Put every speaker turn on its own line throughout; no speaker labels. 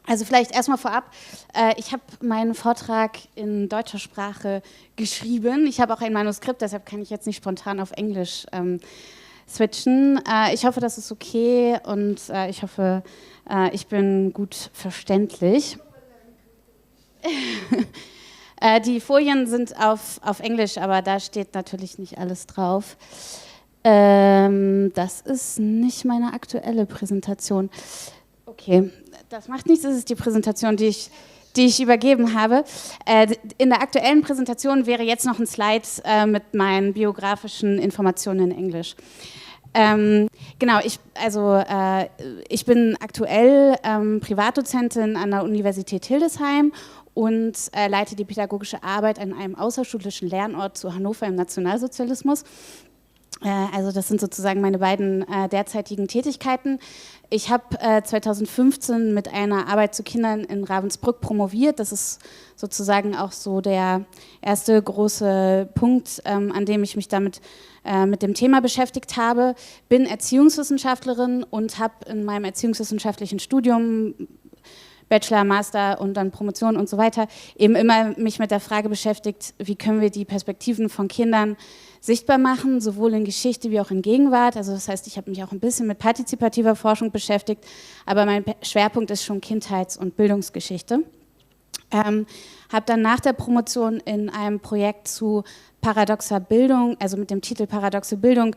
Also vielleicht erstmal vorab, ich habe meinen Vortrag in deutscher Sprache geschrieben. Ich habe auch ein Manuskript, deshalb kann ich jetzt nicht spontan auf Englisch switchen. Ich hoffe, das ist okay und ich hoffe, ich bin gut verständlich. Die Folien sind auf Englisch, aber da steht natürlich nicht alles drauf. Das ist nicht meine aktuelle Präsentation. Okay, das macht nichts, das ist die Präsentation, die ich übergeben habe. In der aktuellen Präsentation wäre jetzt noch ein Slide mit meinen biografischen Informationen in Englisch. Genau, ich bin aktuell Privatdozentin an der Universität Hildesheim und leite die pädagogische Arbeit an einem außerschulischen Lernort zu Hannover im Nationalsozialismus. Also das sind sozusagen meine beiden derzeitigen Tätigkeiten. Ich habe 2015 mit einer Arbeit zu Kindern in Ravensbrück promoviert. Das ist sozusagen auch so der erste große Punkt, an dem ich mich damit mit dem Thema beschäftigt habe. Bin Erziehungswissenschaftlerin und habe in meinem erziehungswissenschaftlichen Studium Bachelor, Master und dann Promotion und so weiter, eben immer mich mit der Frage beschäftigt, wie können wir die Perspektiven von Kindern sichtbar machen, sowohl in Geschichte wie auch in Gegenwart. Also das heißt, ich habe mich auch ein bisschen mit partizipativer Forschung beschäftigt, aber mein Schwerpunkt ist schon Kindheits- und Bildungsgeschichte. Habe dann nach der Promotion in einem Projekt zu paradoxer Bildung, also mit dem Titel Paradoxe Bildung,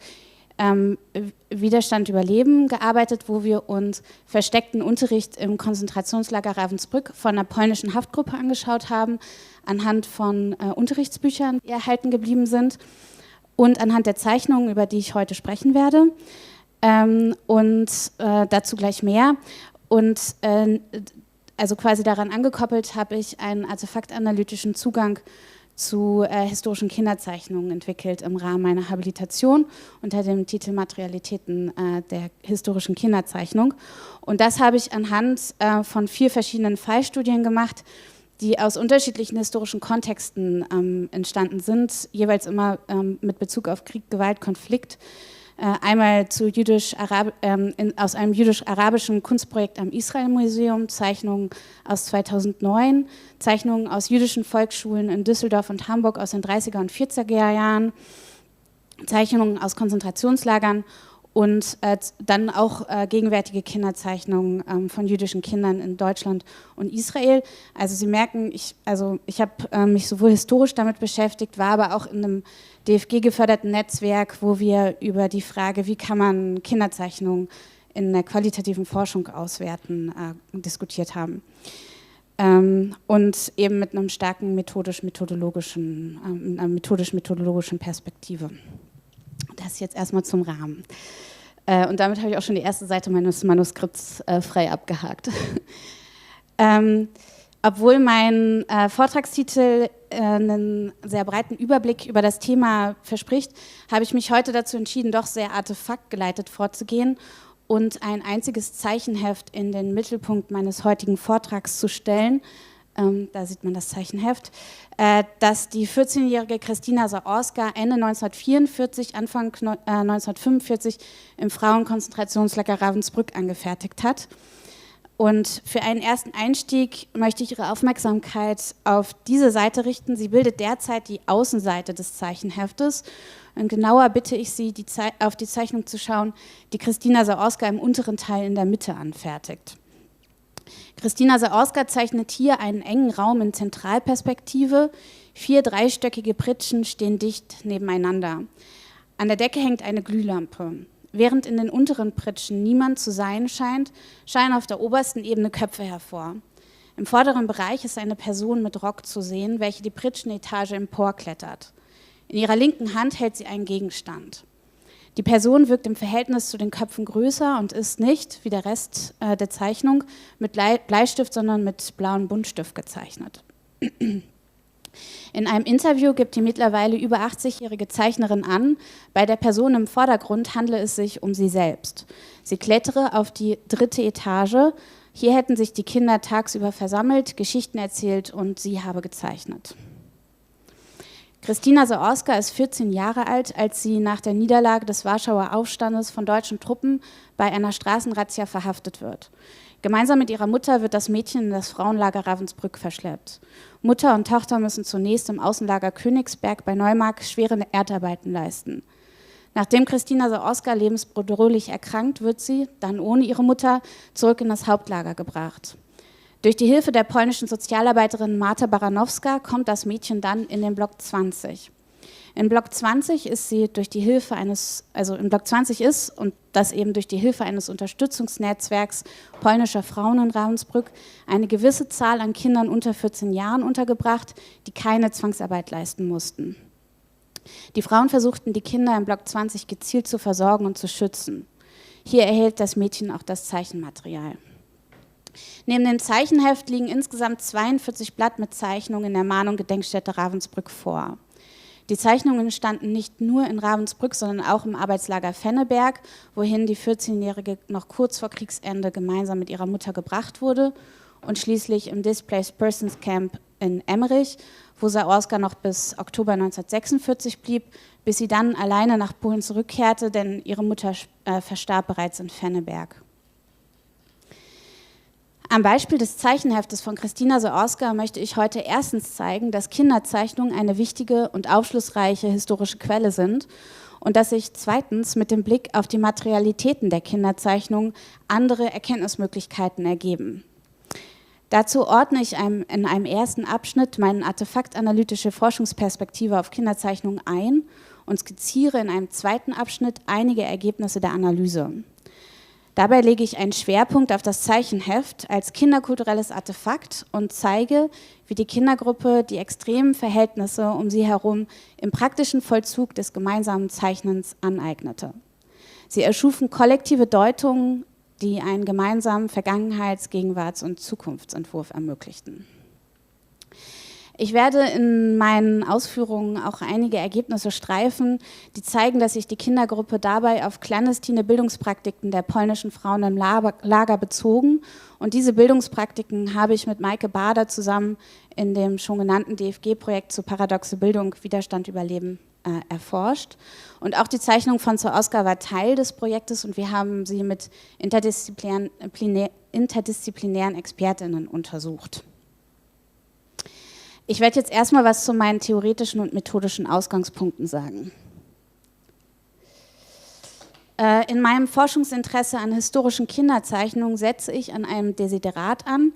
Widerstand überleben gearbeitet, wo wir uns versteckten Unterricht im Konzentrationslager Ravensbrück von einer polnischen Haftgruppe angeschaut haben, anhand von Unterrichtsbüchern, die erhalten geblieben sind und anhand der Zeichnungen, über die ich heute sprechen werde, dazu gleich mehr. Und also quasi daran angekoppelt habe ich einen artefaktanalytischen Zugang zu historischen Kinderzeichnungen entwickelt im Rahmen meiner Habilitation unter dem Titel Materialitäten der historischen Kinderzeichnung. Und das habe ich anhand von 4 verschiedenen Fallstudien gemacht, die aus unterschiedlichen historischen Kontexten entstanden sind, jeweils immer mit Bezug auf Krieg, Gewalt, Konflikt. Einmal zu aus einem jüdisch-arabischen Kunstprojekt am Israel-Museum, Zeichnungen aus 2009, Zeichnungen aus jüdischen Volksschulen in Düsseldorf und Hamburg aus den 30er und 40er Jahren, Zeichnungen aus Konzentrationslagern und dann auch gegenwärtige Kinderzeichnungen von jüdischen Kindern in Deutschland und Israel. Also Sie merken, ich habe mich sowohl historisch damit beschäftigt, war aber auch in einem DFG-geförderten Netzwerk, wo wir über die Frage, wie kann man Kinderzeichnungen in der qualitativen Forschung auswerten, diskutiert haben. Und eben mit einem starken methodisch-methodologischen Perspektive. Das jetzt erstmal zum Rahmen. Und damit habe ich auch schon die erste Seite meines Manuskripts frei abgehakt. Obwohl mein Vortragstitel einen sehr breiten Überblick über das Thema verspricht, habe ich mich heute dazu entschieden, doch sehr artefaktgeleitet vorzugehen und ein einziges Zeichenheft in den Mittelpunkt meines heutigen Vortrags zu stellen. Da sieht man das Zeichenheft, das die 14-jährige Christina Zaorska Ende 1944, Anfang 1945 im Frauenkonzentrationslager Ravensbrück angefertigt hat. Und für einen ersten Einstieg möchte ich Ihre Aufmerksamkeit auf diese Seite richten. Sie bildet derzeit die Außenseite des Zeichenheftes. Und genauer bitte ich Sie, auf die Zeichnung zu schauen, die Christina Zaorska im unteren Teil in der Mitte anfertigt. Christina Zaorska zeichnet hier einen engen Raum in Zentralperspektive. 4 dreistöckige Pritschen stehen dicht nebeneinander. An der Decke hängt eine Glühlampe. Während in den unteren Pritschen niemand zu sein scheint, scheinen auf der obersten Ebene Köpfe hervor. Im vorderen Bereich ist eine Person mit Rock zu sehen, welche die Pritschenetage emporklettert. In ihrer linken Hand hält sie einen Gegenstand. Die Person wirkt im Verhältnis zu den Köpfen größer und ist nicht, wie der Rest der Zeichnung, mit Bleistift, sondern mit blauem Buntstift gezeichnet. In einem Interview gibt die mittlerweile über 80-jährige Zeichnerin an, bei der Person im Vordergrund handle es sich um sie selbst. Sie klettere auf die 3. Etage. Hier hätten sich die Kinder tagsüber versammelt, Geschichten erzählt und sie habe gezeichnet. Christina Zaorska ist 14 Jahre alt, als sie nach der Niederlage des Warschauer Aufstandes von deutschen Truppen bei einer Straßenrazzia verhaftet wird. Gemeinsam mit ihrer Mutter wird das Mädchen in das Frauenlager Ravensbrück verschleppt. Mutter und Tochter müssen zunächst im Außenlager Königsberg bei Neumark schwere Erdarbeiten leisten. Nachdem Christina Zaorska lebensbedrohlich erkrankt, wird sie, dann ohne ihre Mutter, zurück in das Hauptlager gebracht. Durch die Hilfe der polnischen Sozialarbeiterin Marta Baranowska kommt das Mädchen dann in den Block 20. In Block 20 ist sie durch die Hilfe in Block 20 ist und das eben durch die Hilfe eines Unterstützungsnetzwerks polnischer Frauen in Ravensbrück eine gewisse Zahl an Kindern unter 14 Jahren untergebracht, die keine Zwangsarbeit leisten mussten. Die Frauen versuchten, die Kinder im Block 20 gezielt zu versorgen und zu schützen. Hier erhält das Mädchen auch das Zeichenmaterial. Neben dem Zeichenheft liegen insgesamt 42 Blatt mit Zeichnungen in der Mahn- und Gedenkstätte Ravensbrück vor. Die Zeichnungen standen nicht nur in Ravensbrück, sondern auch im Arbeitslager Venneberg, wohin die 14-Jährige noch kurz vor Kriegsende gemeinsam mit ihrer Mutter gebracht wurde, und schließlich im Displaced Persons Camp in Emmerich, wo Zaorska noch bis Oktober 1946 blieb, bis sie dann alleine nach Polen zurückkehrte, denn ihre Mutter verstarb bereits in Venneberg. Am Beispiel des Zeichenheftes von Christina Zaorska möchte ich heute erstens zeigen, dass Kinderzeichnungen eine wichtige und aufschlussreiche historische Quelle sind und dass sich zweitens mit dem Blick auf die Materialitäten der Kinderzeichnungen andere Erkenntnismöglichkeiten ergeben. Dazu ordne ich in einem ersten Abschnitt meine artefaktanalytische Forschungsperspektive auf Kinderzeichnungen ein und skizziere in einem zweiten Abschnitt einige Ergebnisse der Analyse. Dabei lege ich einen Schwerpunkt auf das Zeichenheft als kinderkulturelles Artefakt und zeige, wie die Kindergruppe die extremen Verhältnisse um sie herum im praktischen Vollzug des gemeinsamen Zeichnens aneignete. Sie erschufen kollektive Deutungen, die einen gemeinsamen Vergangenheits-, Gegenwarts- und Zukunftsentwurf ermöglichten. Ich werde in meinen Ausführungen auch einige Ergebnisse streifen, die zeigen, dass sich die Kindergruppe dabei auf clandestine Bildungspraktiken der polnischen Frauen im Lager bezogen. Und diese Bildungspraktiken habe ich mit Maike Bader zusammen in dem schon genannten DFG-Projekt zu Paradoxe Bildung, Widerstand, Überleben erforscht. Und auch die Zeichnung von Zaorska war Teil des Projektes und wir haben sie mit interdisziplinären ExpertInnen untersucht. Ich werde jetzt erstmal was zu meinen theoretischen und methodischen Ausgangspunkten sagen. In meinem Forschungsinteresse an historischen Kinderzeichnungen setze ich an einem Desiderat an,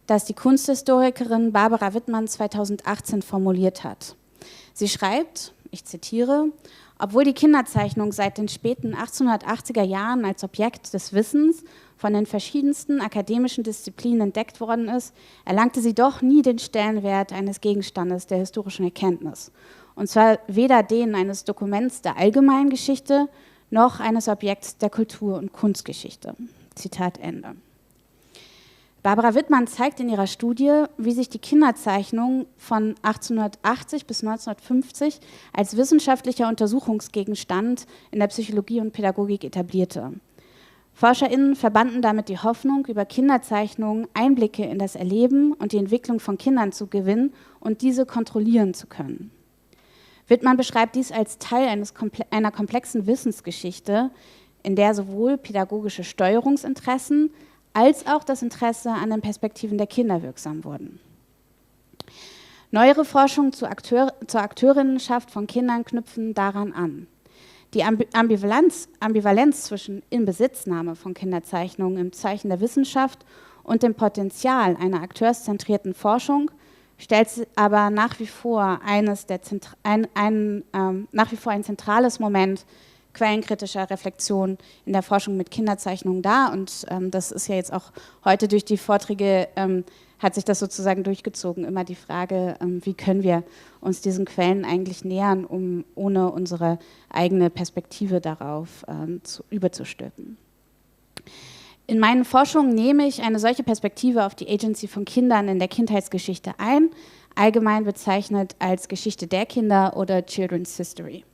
das die Kunsthistorikerin Barbara Wittmann 2018 formuliert hat. Sie schreibt, ich zitiere, obwohl die Kinderzeichnung seit den späten 1880er Jahren als Objekt des Wissens von den verschiedensten akademischen Disziplinen entdeckt worden ist, erlangte sie doch nie den Stellenwert eines Gegenstandes der historischen Erkenntnis. Und zwar weder den eines Dokuments der allgemeinen Geschichte, noch eines Objekts der Kultur- und Kunstgeschichte. Zitat Ende. Barbara Wittmann zeigt in ihrer Studie, wie sich die Kinderzeichnung von 1880 bis 1950 als wissenschaftlicher Untersuchungsgegenstand in der Psychologie und Pädagogik etablierte. ForscherInnen verbanden damit die Hoffnung, über Kinderzeichnungen Einblicke in das Erleben und die Entwicklung von Kindern zu gewinnen und diese kontrollieren zu können. Wittmann beschreibt dies als Teil einer komplexen Wissensgeschichte, in der sowohl pädagogische Steuerungsinteressen als auch das Interesse an den Perspektiven der Kinder wirksam wurden. Neuere Forschung zur Akteurinnenschaft von Kindern knüpfen daran an. Die Ambivalenz zwischen Inbesitznahme von Kinderzeichnungen im Zeichen der Wissenschaft und dem Potenzial einer akteurszentrierten Forschung stellt aber nach wie vor ein zentrales Moment quellenkritischer Reflexion in der Forschung mit Kinderzeichnungen dar. Und das ist ja jetzt auch heute durch die Vorträge, hat sich das sozusagen durchgezogen, immer die Frage, wie können wir uns diesen Quellen eigentlich nähern, um ohne unsere eigene Perspektive darauf überzustülpen. In meinen Forschungen nehme ich eine solche Perspektive auf die Agency von Kindern in der Kindheitsgeschichte ein, allgemein bezeichnet als Geschichte der Kinder oder Children's History.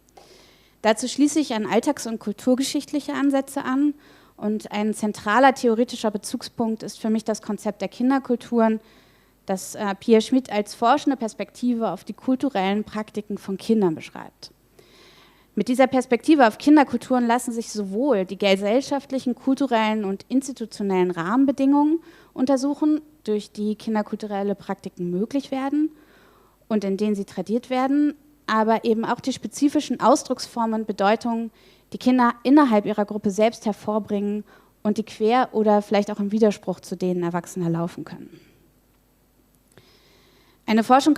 Dazu schließe ich an alltags- und kulturgeschichtliche Ansätze an und ein zentraler theoretischer Bezugspunkt ist für mich das Konzept der Kinderkulturen, das Pia Schmidt als forschende Perspektive auf die kulturellen Praktiken von Kindern beschreibt. Mit dieser Perspektive auf Kinderkulturen lassen sich sowohl die gesellschaftlichen, kulturellen und institutionellen Rahmenbedingungen untersuchen, durch die kinderkulturelle Praktiken möglich werden und in denen sie tradiert werden, aber eben auch die spezifischen Ausdrucksformen und Bedeutungen, die Kinder innerhalb ihrer Gruppe selbst hervorbringen und die quer oder vielleicht auch im Widerspruch zu denen Erwachsener laufen können. Eine Forschung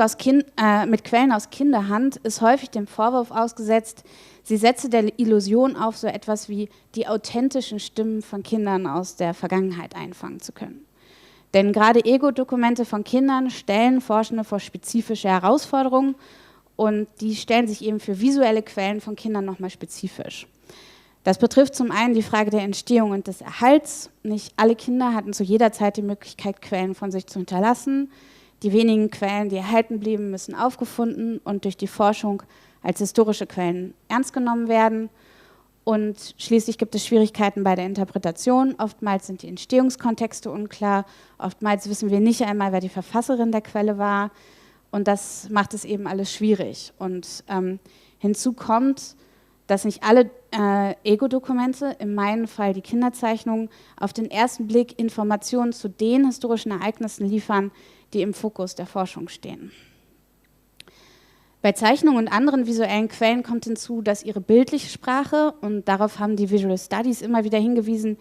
mit Quellen aus Kinderhand ist häufig dem Vorwurf ausgesetzt, sie setze der Illusion auf, so etwas wie die authentischen Stimmen von Kindern aus der Vergangenheit einfangen zu können. Denn gerade Ego-Dokumente von Kindern stellen Forschende vor spezifische Herausforderungen und die stellen sich eben für visuelle Quellen von Kindern nochmal spezifisch. Das betrifft zum einen die Frage der Entstehung und des Erhalts. Nicht alle Kinder hatten zu jeder Zeit die Möglichkeit, Quellen von sich zu hinterlassen. Die wenigen Quellen, die erhalten blieben, müssen aufgefunden und durch die Forschung als historische Quellen ernst genommen werden. Und schließlich gibt es Schwierigkeiten bei der Interpretation. Oftmals sind die Entstehungskontexte unklar. Oftmals wissen wir nicht einmal, wer die Verfasserin der Quelle war. Und das macht es eben alles schwierig. Und hinzu kommt, dass nicht alle Ego-Dokumente, in meinem Fall die Kinderzeichnungen, auf den ersten Blick Informationen zu den historischen Ereignissen liefern, die im Fokus der Forschung stehen. Bei Zeichnungen und anderen visuellen Quellen kommt hinzu, dass ihre bildliche Sprache, und darauf haben die Visual Studies immer wieder hingewiesen,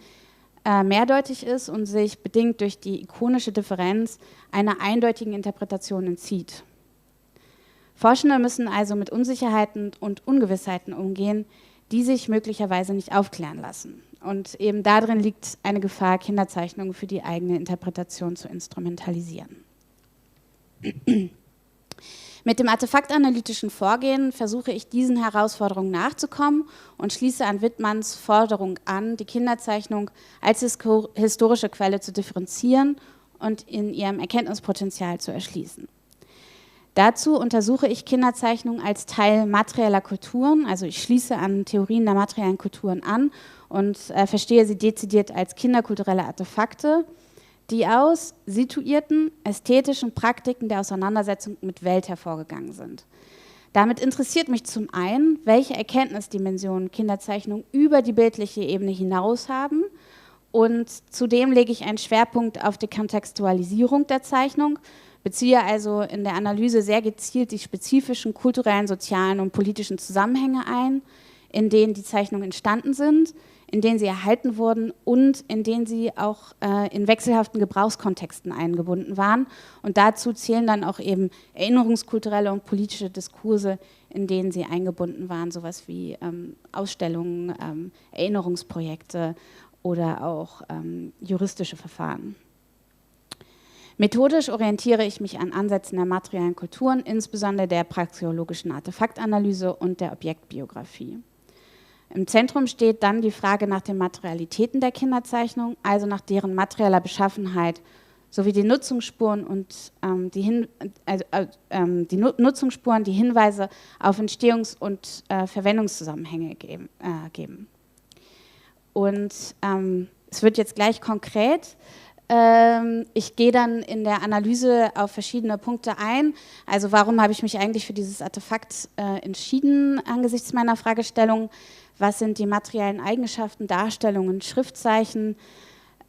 mehrdeutig ist und sich bedingt durch die ikonische Differenz einer eindeutigen Interpretation entzieht. Forschende müssen also mit Unsicherheiten und Ungewissheiten umgehen, die sich möglicherweise nicht aufklären lassen. Und eben darin liegt eine Gefahr, Kinderzeichnungen für die eigene Interpretation zu instrumentalisieren. Mit dem artefaktanalytischen Vorgehen versuche ich, diesen Herausforderungen nachzukommen und schließe an Wittmanns Forderung an, die Kinderzeichnung als historische Quelle zu differenzieren und in ihrem Erkenntnispotenzial zu erschließen. Dazu untersuche ich Kinderzeichnung als Teil materieller Kulturen, also ich schließe an Theorien der materiellen Kulturen an und verstehe sie dezidiert als kinderkulturelle Artefakte, die aus situierten, ästhetischen Praktiken der Auseinandersetzung mit Welt hervorgegangen sind. Damit interessiert mich zum einen, welche Erkenntnisdimensionen Kinderzeichnungen über die bildliche Ebene hinaus haben, und zudem lege ich einen Schwerpunkt auf die Kontextualisierung der Zeichnung, beziehe also in der Analyse sehr gezielt die spezifischen kulturellen, sozialen und politischen Zusammenhänge ein, in denen die Zeichnungen entstanden sind, in denen sie erhalten wurden und in denen sie auch in wechselhaften Gebrauchskontexten eingebunden waren. Und dazu zählen dann auch eben erinnerungskulturelle und politische Diskurse, in denen sie eingebunden waren, sowas wie Ausstellungen, Erinnerungsprojekte oder auch juristische Verfahren. Methodisch orientiere ich mich an Ansätzen der materiellen Kulturen, insbesondere der praxeologischen Artefaktanalyse und der Objektbiografie. Im Zentrum steht dann die Frage nach den Materialitäten der Kinderzeichnung, also nach deren materieller Beschaffenheit, sowie die Nutzungsspuren und die Nutzungsspuren, die Hinweise auf Entstehungs- und Verwendungszusammenhänge geben. Und es wird jetzt gleich konkret. Ich gehe dann in der Analyse auf verschiedene Punkte ein. Also warum habe ich mich eigentlich für dieses Artefakt entschieden angesichts meiner Fragestellung? Was sind die materiellen Eigenschaften, Darstellungen, Schriftzeichen,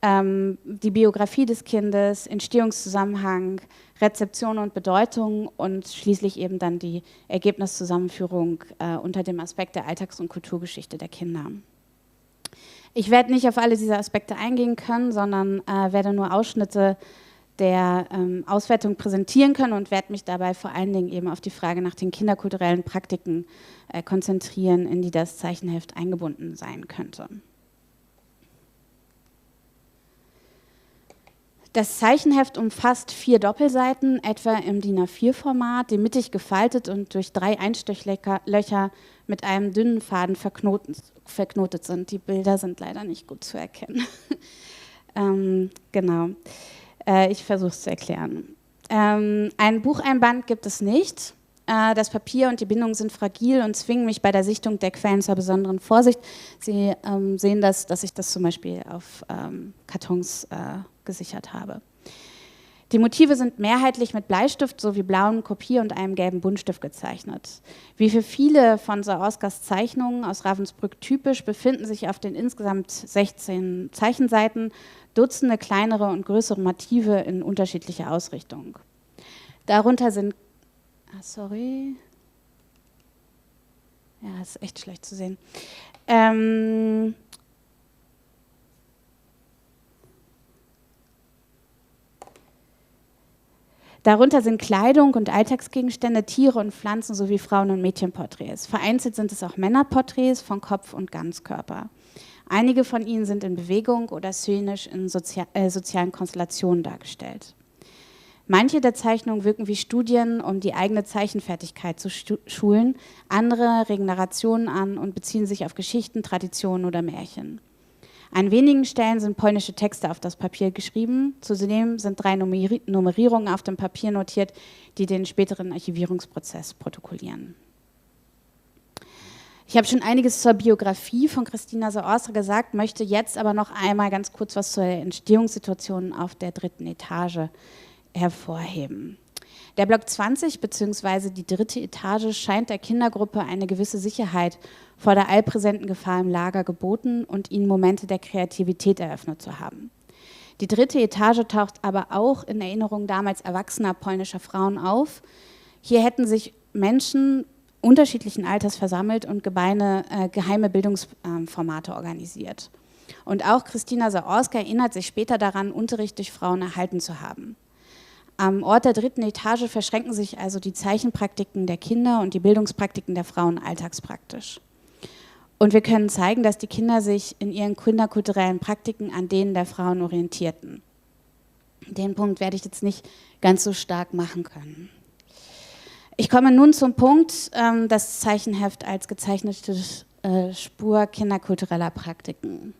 die Biografie des Kindes, Entstehungszusammenhang, Rezeption und Bedeutung und schließlich eben dann die Ergebniszusammenführung unter dem Aspekt der Alltags- und Kulturgeschichte der Kinder. Ich werde nicht auf alle diese Aspekte eingehen können, sondern werde nur Ausschnitte der Auswertung präsentieren können und werde mich dabei vor allen Dingen eben auf die Frage nach den kinderkulturellen Praktiken konzentrieren, in die das Zeichenheft eingebunden sein könnte. Das Zeichenheft umfasst 4 Doppelseiten, etwa im DIN A4-Format, die mittig gefaltet und durch 3 Einstichlöcher mit einem dünnen Faden verknotet sind. Die Bilder sind leider nicht gut zu erkennen. Genau, ich versuche es zu erklären. Ein Bucheinband gibt es nicht. Das Papier und die Bindung sind fragil und zwingen mich bei der Sichtung der Quellen zur besonderen Vorsicht. Sie sehen das, dass ich das zum Beispiel auf Kartons gesichert habe. Die Motive sind mehrheitlich mit Bleistift sowie blauem Kopier und einem gelben Buntstift gezeichnet. Wie für viele von Zaorskas Zeichnungen aus Ravensbrück typisch befinden sich auf den insgesamt 16 Zeichenseiten Dutzende kleinere und größere Motive in unterschiedlicher Ausrichtung. Darunter sind, ja, ist echt schlecht zu sehen. Darunter sind Kleidung und Alltagsgegenstände, Tiere und Pflanzen sowie Frauen- und Mädchenporträts. Vereinzelt sind es auch Männerporträts von Kopf und Ganzkörper. Einige von ihnen sind in Bewegung oder szenisch in sozialen Konstellationen dargestellt. Manche der Zeichnungen wirken wie Studien, um die eigene Zeichenfertigkeit zu schulen, andere regen Narrationen an und beziehen sich auf Geschichten, Traditionen oder Märchen. An wenigen Stellen sind polnische Texte auf das Papier geschrieben. Zudem sind 3 Nummerierungen auf dem Papier notiert, die den späteren Archivierungsprozess protokollieren. Ich habe schon einiges zur Biografie von Krystyna Zaorska gesagt, möchte jetzt aber noch einmal ganz kurz was zur Entstehungssituation auf der 3. Etage hervorheben. Der Block 20 bzw. die 3. Etage scheint der Kindergruppe eine gewisse Sicherheit vor der allpräsenten Gefahr im Lager geboten und ihnen Momente der Kreativität eröffnet zu haben. Die 3. Etage taucht aber auch in Erinnerungen damals erwachsener polnischer Frauen auf. Hier hätten sich Menschen unterschiedlichen Alters versammelt und geheime Bildungsformate organisiert. Und auch Krystyna Zaorska erinnert sich später daran, Unterricht durch Frauen erhalten zu haben. Am Ort der 3. Etage verschränken sich also die Zeichenpraktiken der Kinder und die Bildungspraktiken der Frauen alltagspraktisch. Und wir können zeigen, dass die Kinder sich in ihren kinderkulturellen Praktiken an denen der Frauen orientierten. Den Punkt werde ich jetzt nicht ganz so stark machen können. Ich komme nun zum Punkt, das Zeichenheft als gezeichnete Spur kinderkultureller Praktiken.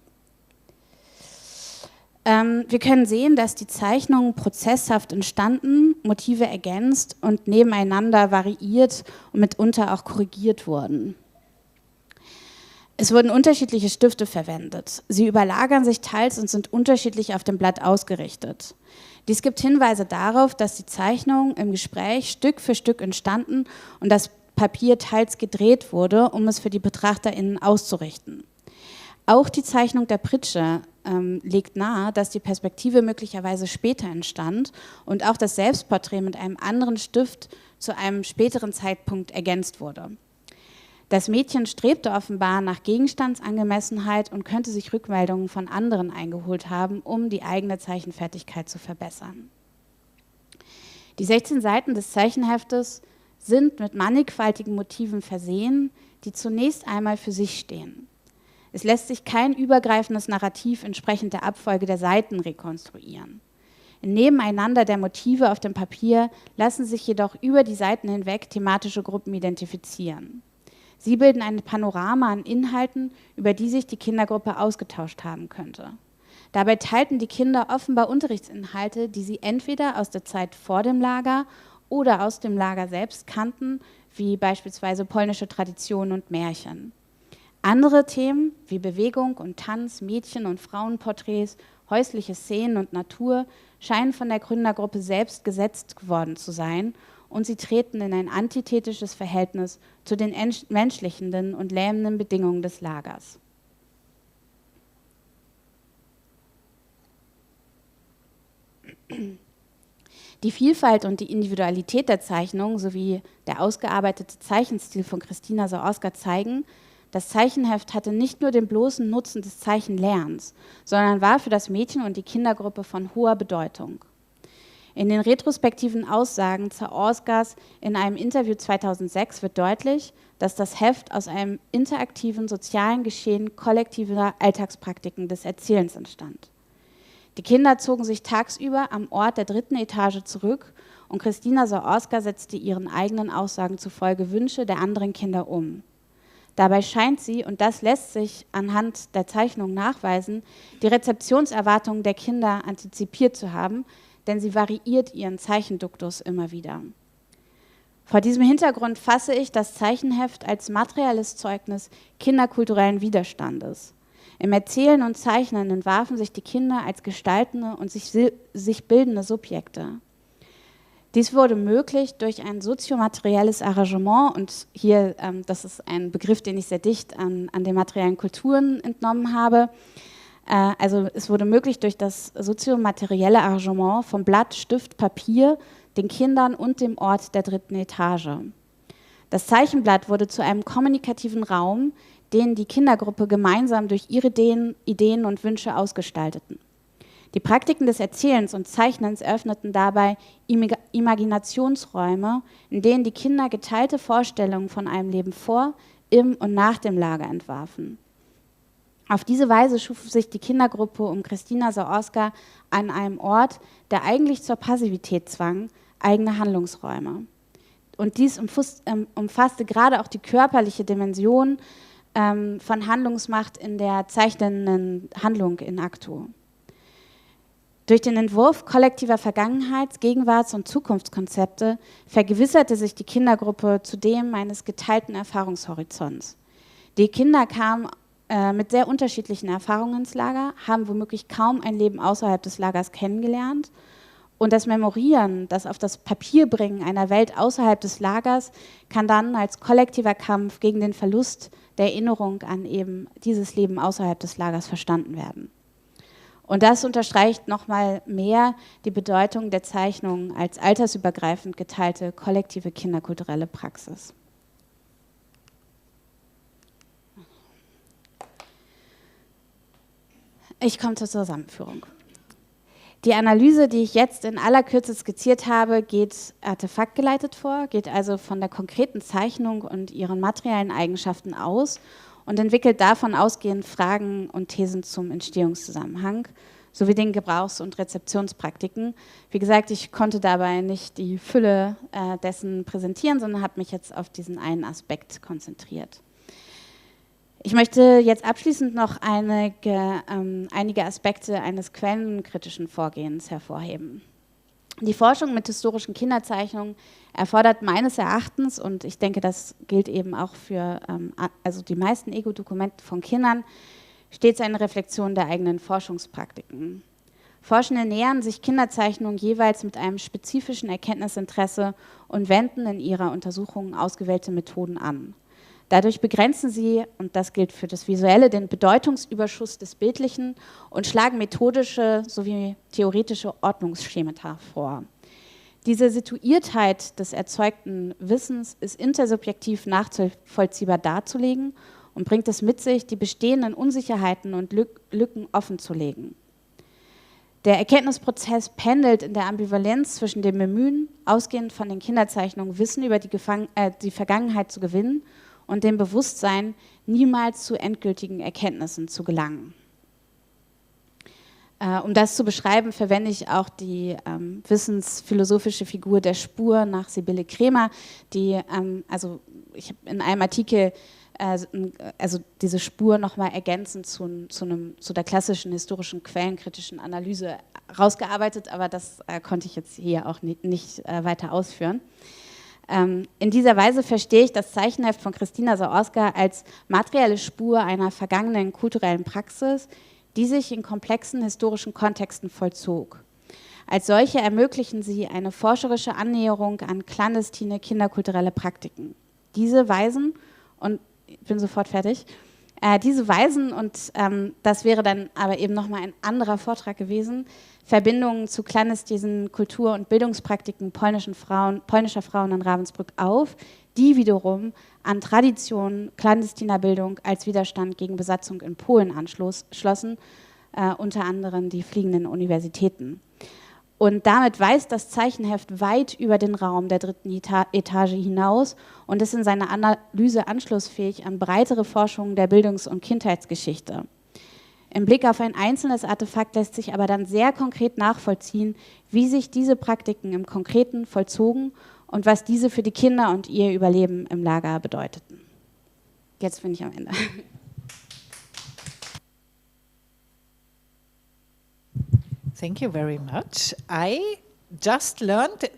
Wir können sehen, dass die Zeichnungen prozesshaft entstanden, Motive ergänzt und nebeneinander variiert und mitunter auch korrigiert wurden. Es wurden unterschiedliche Stifte verwendet. Sie überlagern sich teils und sind unterschiedlich auf dem Blatt ausgerichtet. Dies gibt Hinweise darauf, dass die Zeichnungen im Gespräch Stück für Stück entstanden und das Papier teils gedreht wurde, um es für die BetrachterInnen auszurichten. Auch die Zeichnung der Pritsche legt nahe, dass die Perspektive möglicherweise später entstand und auch das Selbstporträt mit einem anderen Stift zu einem späteren Zeitpunkt ergänzt wurde. Das Mädchen strebte offenbar nach Gegenstandsangemessenheit und könnte sich Rückmeldungen von anderen eingeholt haben, um die eigene Zeichenfertigkeit zu verbessern. Die 16 Seiten des Zeichenheftes sind mit mannigfaltigen Motiven versehen, die zunächst einmal für sich stehen. Es lässt sich kein übergreifendes Narrativ entsprechend der Abfolge der Seiten rekonstruieren. Im Nebeneinander der Motive auf dem Papier lassen sich jedoch über die Seiten hinweg thematische Gruppen identifizieren. Sie bilden ein Panorama an Inhalten, über die sich die Kindergruppe ausgetauscht haben könnte. Dabei teilten die Kinder offenbar Unterrichtsinhalte, die sie entweder aus der Zeit vor dem Lager oder aus dem Lager selbst kannten, wie beispielsweise polnische Traditionen und Märchen. Andere Themen wie Bewegung und Tanz, Mädchen- und Frauenporträts, häusliche Szenen und Natur scheinen von der Gründergruppe selbst gesetzt geworden zu sein und sie treten in ein antithetisches Verhältnis zu den entmenschlichenden und lähmenden Bedingungen des Lagers. Die Vielfalt und die Individualität der Zeichnung sowie der ausgearbeitete Zeichenstil von Krystyna Zaorska zeigen, das Zeichenheft hatte nicht nur den bloßen Nutzen des Zeichenlernens, sondern war für das Mädchen und die Kindergruppe von hoher Bedeutung. In den retrospektiven Aussagen Zaorskas in einem Interview 2006 wird deutlich, dass das Heft aus einem interaktiven sozialen Geschehen kollektiver Alltagspraktiken des Erzählens entstand. Die Kinder zogen sich tagsüber am Ort der 3. Etage zurück und Krystyna Zaorska setzte ihren eigenen Aussagen zufolge Wünsche der anderen Kinder um. Dabei scheint sie, und das lässt sich anhand der Zeichnung nachweisen, die Rezeptionserwartungen der Kinder antizipiert zu haben, denn sie variiert ihren Zeichenduktus immer wieder. Vor diesem Hintergrund fasse ich das Zeichenheft als materielles Zeugnis kinderkulturellen Widerstandes. Im Erzählen und Zeichnen entwarfen sich die Kinder als gestaltende und sich bildende Subjekte. Dies wurde möglich durch ein soziomaterielles Arrangement und hier, das ist ein Begriff, den ich sehr dicht an den materiellen Kulturen entnommen habe. Also es wurde möglich durch das soziomaterielle Arrangement von Blatt, Stift, Papier, den Kindern und dem Ort der 3. Etage. Das Zeichenblatt wurde zu einem kommunikativen Raum, den die Kindergruppe gemeinsam durch ihre Ideen und Wünsche ausgestalteten. Die Praktiken des Erzählens und Zeichnens eröffneten dabei Imaginationsräume, in denen die Kinder geteilte Vorstellungen von einem Leben vor, im und nach dem Lager entwarfen. Auf diese Weise schuf sich die Kindergruppe um Krystyna Zaorska an einem Ort, der eigentlich zur Passivität zwang, eigene Handlungsräume. Und dies umfasste gerade auch die körperliche Dimension von Handlungsmacht in der zeichnenden Handlung in Akko. Durch den Entwurf kollektiver Vergangenheits-, Gegenwarts- und Zukunftskonzepte vergewisserte sich die Kindergruppe zudem eines geteilten Erfahrungshorizonts. Die Kinder kamen mit sehr unterschiedlichen Erfahrungen ins Lager, haben womöglich kaum ein Leben außerhalb des Lagers kennengelernt. Und das Memorieren, das auf das Papier bringen einer Welt außerhalb des Lagers, kann dann als kollektiver Kampf gegen den Verlust der Erinnerung an eben dieses Leben außerhalb des Lagers verstanden werden. Und das unterstreicht nochmal mehr die Bedeutung der Zeichnung als altersübergreifend geteilte kollektive kinderkulturelle Praxis. Ich komme zur Zusammenführung. Die Analyse, die ich jetzt in aller Kürze skizziert habe, geht artefaktgeleitet vor, geht also von der konkreten Zeichnung und ihren materiellen Eigenschaften aus und entwickelt davon ausgehend Fragen und Thesen zum Entstehungszusammenhang sowie den Gebrauchs- und Rezeptionspraktiken. Wie gesagt, ich konnte dabei nicht die Fülle dessen präsentieren, sondern habe mich jetzt auf diesen einen Aspekt konzentriert. Ich möchte jetzt abschließend noch einige Aspekte eines quellenkritischen Vorgehens hervorheben. Die Forschung mit historischen Kinderzeichnungen erfordert meines Erachtens, und ich denke, das gilt eben auch für also die meisten Ego-Dokumente von Kindern, stets eine Reflexion der eigenen Forschungspraktiken. Forschende nähern sich Kinderzeichnungen jeweils mit einem spezifischen Erkenntnisinteresse und wenden in ihrer Untersuchung ausgewählte Methoden an. Dadurch begrenzen sie, und das gilt für das Visuelle, den Bedeutungsüberschuss des Bildlichen und schlagen methodische sowie theoretische Ordnungsschemata vor. Diese Situiertheit des erzeugten Wissens ist intersubjektiv nachvollziehbar darzulegen und bringt es mit sich, die bestehenden Unsicherheiten und Lücken offenzulegen. Der Erkenntnisprozess pendelt in der Ambivalenz zwischen dem Bemühen, ausgehend von den Kinderzeichnungen Wissen über die Vergangenheit zu gewinnen, und dem Bewusstsein, niemals zu endgültigen Erkenntnissen zu gelangen. Um das zu beschreiben, verwende ich auch die wissensphilosophische Figur der Spur nach Sibylle Kremer, die, also ich habe in einem Artikel also diese Spur nochmal ergänzend zu der klassischen historischen quellenkritischen Analyse rausgearbeitet, aber das konnte ich jetzt hier auch nicht weiter ausführen. In dieser Weise verstehe ich das Zeichenheft von Krystyna Zaorska als materielle Spur einer vergangenen kulturellen Praxis, die sich in komplexen historischen Kontexten vollzog. Als solche ermöglichen sie eine forscherische Annäherung an clandestine kinderkulturelle Praktiken. Diese weisen, und ich bin sofort fertig, und das wäre dann aber eben nochmal ein anderer Vortrag gewesen, Verbindungen zu clandestinen Kultur- und Bildungspraktiken polnischer Frauen in Ravensbrück auf, die wiederum an Traditionen clandestiner Bildung als Widerstand gegen Besatzung in Polen anschlossen, unter anderem die fliegenden Universitäten. Und damit weist das Zeichenheft weit über den Raum der 3. Etage hinaus und ist in seiner Analyse anschlussfähig an breitere Forschungen der Bildungs- und Kindheitsgeschichte. Im Blick auf ein einzelnes Artefakt lässt sich aber dann sehr konkret nachvollziehen, wie sich diese Praktiken im Konkreten vollzogen und was diese für die Kinder und ihr Überleben im Lager bedeuteten. Jetzt bin ich am Ende.
Thank you very much. I just learned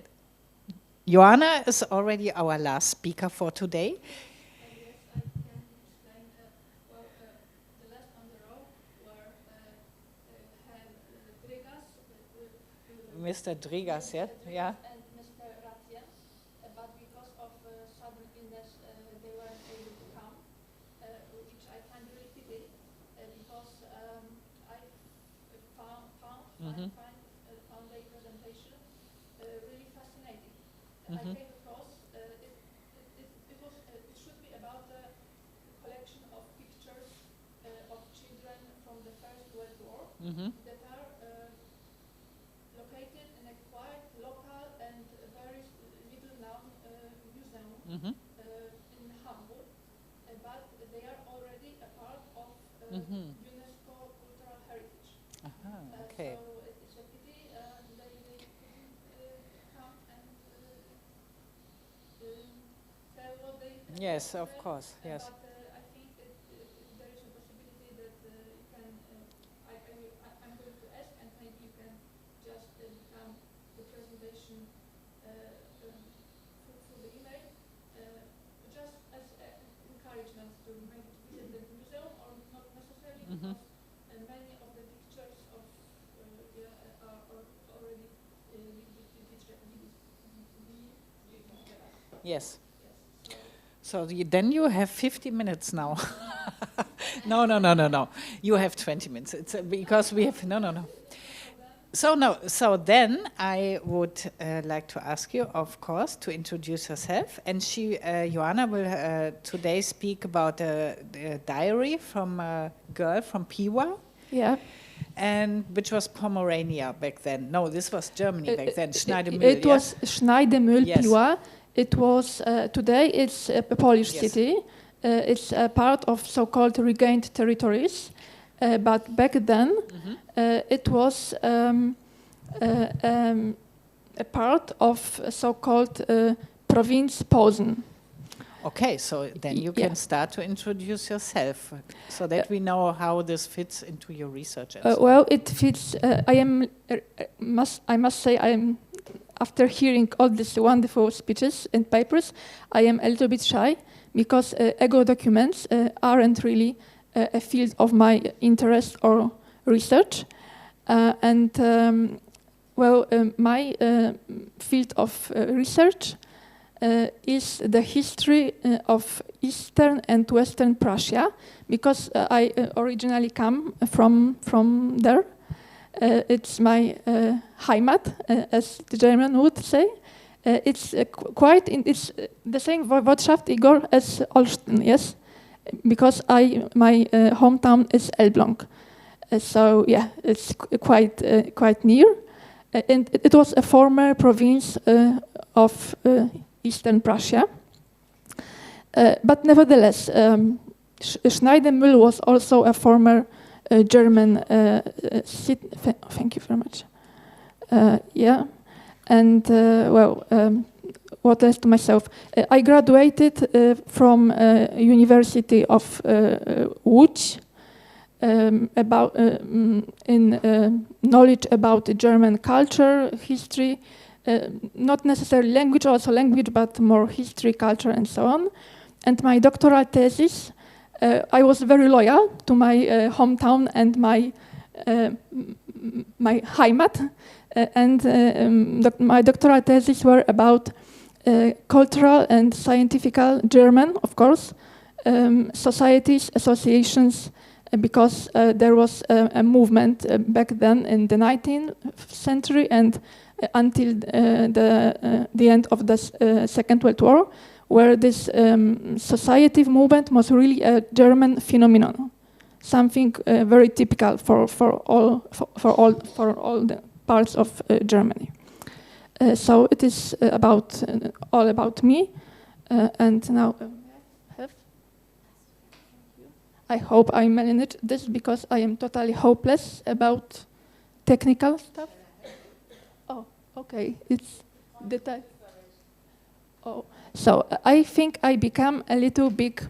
Joanna is already our last speaker for today. Mr. Drigas, yeah? Yeah.
And Mr. find found their presentation really fascinating. I came across it should be about a collection of pictures of children from the First World War that are located in a quite local and very little known museum in Hamburg, but they are already a part of UNESCO cultural heritage.
Okay.
So it's a pity they couldn't come and tell what they
Yes, of course. Yes.
But I think there is a possibility that you can. I'm going to ask, and maybe you can just become the presentation through the email, just as encouragement to maybe visit the museum, or not necessarily, because many of the pictures of are already
Yes. So then you have 50 minutes now. No. You have 20 minutes. It's because we have no. So then I would like to ask you, of course, to introduce yourself. And Joanna will today speak about a diary from a girl from Piła.
Yeah.
And which was Pomerania back then. No, this was Germany back then. Schneidemühl.
It was Schneidemühl,
yes.
Piła. It was today. It's a Polish city. It's a part of so-called regained territories. But back then, it was a part of so-called province Posen.
Okay, so then you can start to introduce yourself, so that we know how this fits into your research.
Well, it fits. I must say, after hearing all these wonderful speeches and papers, I am a little bit shy because ego documents aren't really a field of my interest or research, my field of research is the history of Eastern and Western Prussia, because I originally come from there. It's my Heimat, as the German would say. It's it's the same Woiwodschaft, Igor, as Olsztyn, yes, because my hometown is Elbląg. So yeah, it's quite near, and it was a former province of Eastern Prussia. But nevertheless, Schneidemühl was also a former German city. Thank you very much. What else to myself? I graduated from University of Łódź in knowledge about the German culture, history, not necessarily language, also language, but more history, culture, and so on. And my doctoral thesis, I was very loyal to my hometown and my Heimat, my doctoral thesis were about cultural and scientific German, of course, societies, associations, because there was a movement back then in the 19th century and until the end of the Second World War, where this society movement was really a German phenomenon, something very typical for all the parts of Germany. So it is all about me, and now I hope I manage this because I am totally hopeless about technical stuff. Oh, okay, it's the type. Oh, so I think I become a little bit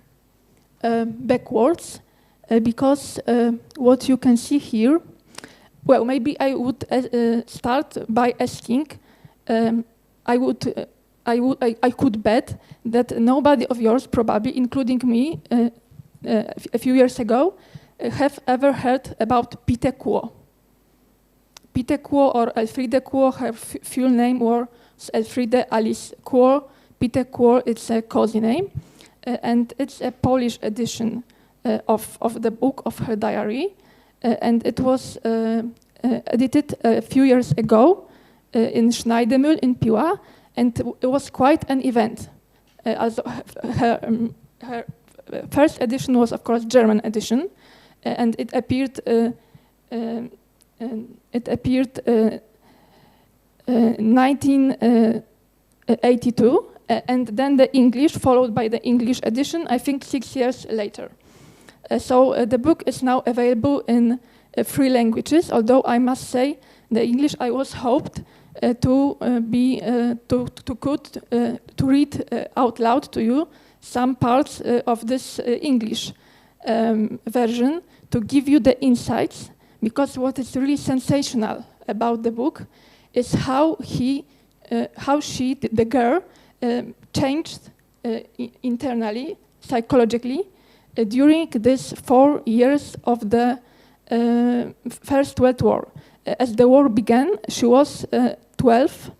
backwards because what you can see here. Well, maybe I would start by asking. I could bet that nobody of yours, probably including me, a few years ago, have ever heard about Pite Quo. Pite Quo or Elfriede Quo, her full name was Elfriede Alice Quo. Pite Quo, it's a cozy name, and it's a Polish edition of the book of her diary, and it was edited a few years ago in Schneidemühl in Piła, and it was quite an event. Also her first edition was, of course, German edition, and it appeared 1982, and then the English, followed by the English edition, I think 6 years later. So the book is now available in 3 languages, although I must say the English I was hoped to read out loud to you some parts of this English version to give you the insights, because what is really sensational about the book is how she, the girl, changed internally, psychologically, during these 4 years of the First World War. As the war began, she was 12,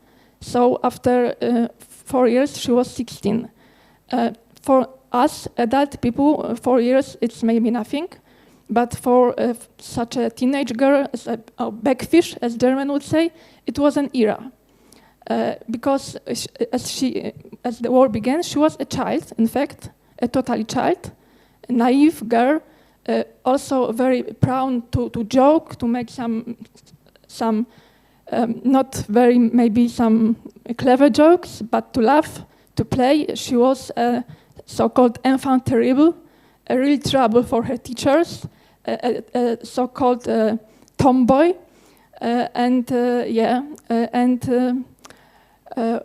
so after 4 years, she was 16. For us, adult people, 4 years, it's maybe nothing, but for such a teenage girl, a backfish, as German would say, it was an era. Because as the war began, she was a child, in fact, a totally child, a naive girl, also very prone to joke, to make some not very, maybe some clever jokes, but to laugh, to play. She was a so-called enfant terrible, a real trouble for her teachers, a so-called tomboy,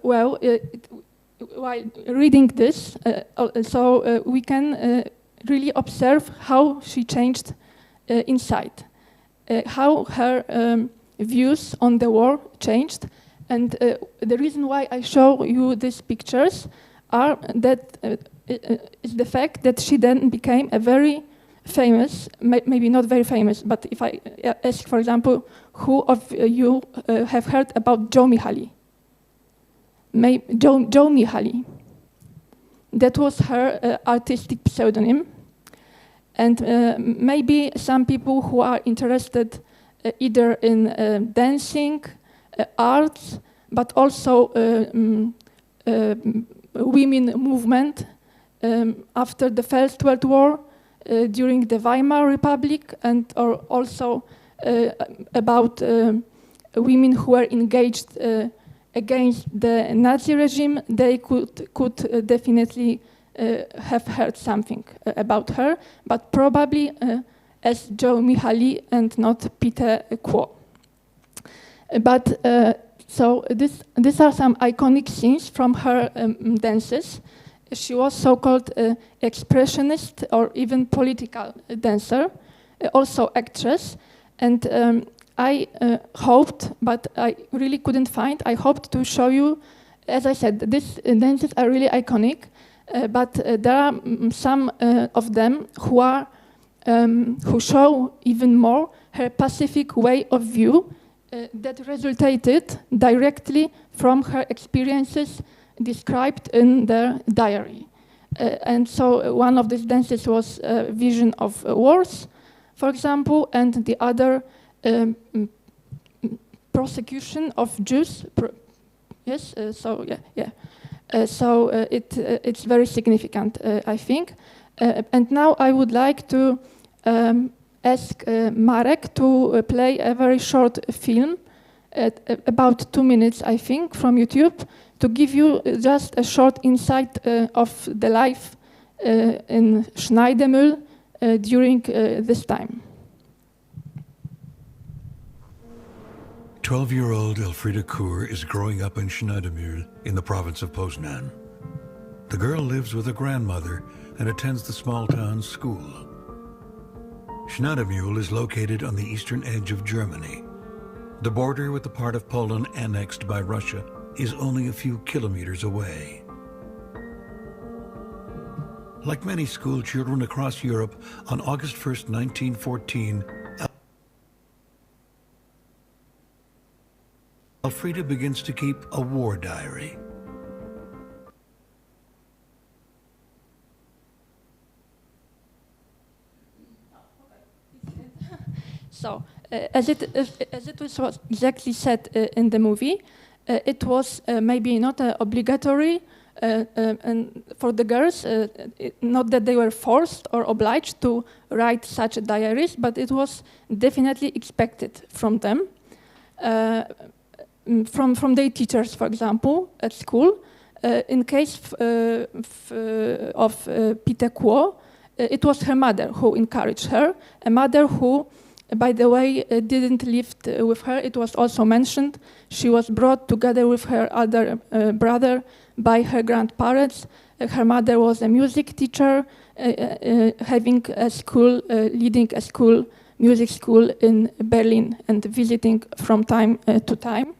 while reading this, we can really observe how she changed inside, how her views on the war changed, and the reason why I show you these pictures is the fact that she then became a very famous, maybe not very famous, but if I ask, for example, who of you have heard about Joe Mihaly? Joe Mihaly. That was her artistic pseudonym. And maybe some people who are interested either in dancing, arts, but also women movement after the First World War, during the Weimar Republic, and or also about women who were engaged against the Nazi regime, they could definitely have heard something about her, but probably as Joe Mihaly and not Peter Quo. But so these are some iconic scenes from her dances. She was so-called expressionist or even political dancer, also actress, and I hoped, but I really couldn't find. I hoped to show you, as I said, these dances are really iconic, but there are some of them who show even more her Pacific way of view that resulted directly from her experiences described in their diary. And so one of these dances was a vision of wars, for example, and the other prosecution of Jews. It's very significant, I think. And now I would like to ask Marek to play a very short film, about 2 minutes, I think, from YouTube, to give you just a short insight of the life in Schneidemühl during this time.
12-year-old Elfriede Kur is growing up in Schneidemühl in the province of Poznan. The girl lives with her grandmother and attends the small town school. Schneidemühl is located on the eastern edge of Germany. The border with the part of Poland annexed by Russia is only a few kilometers away. Like many school children across Europe, on August 1st, 1914, Elfriede begins to keep a war diary.
So as it was exactly said in the movie, it was maybe not obligatory and for the girls, not that they were forced or obliged to write such diaries, but it was definitely expected from them, from their teachers, for example, at school. In case of Peter Quo, it was her mother who encouraged her, a mother who, by the way, didn't live with her. It was also mentioned. She was brought together with her other brother by her grandparents. Her mother was a music teacher, having a school, leading a school, music school in Berlin, and visiting from time to time.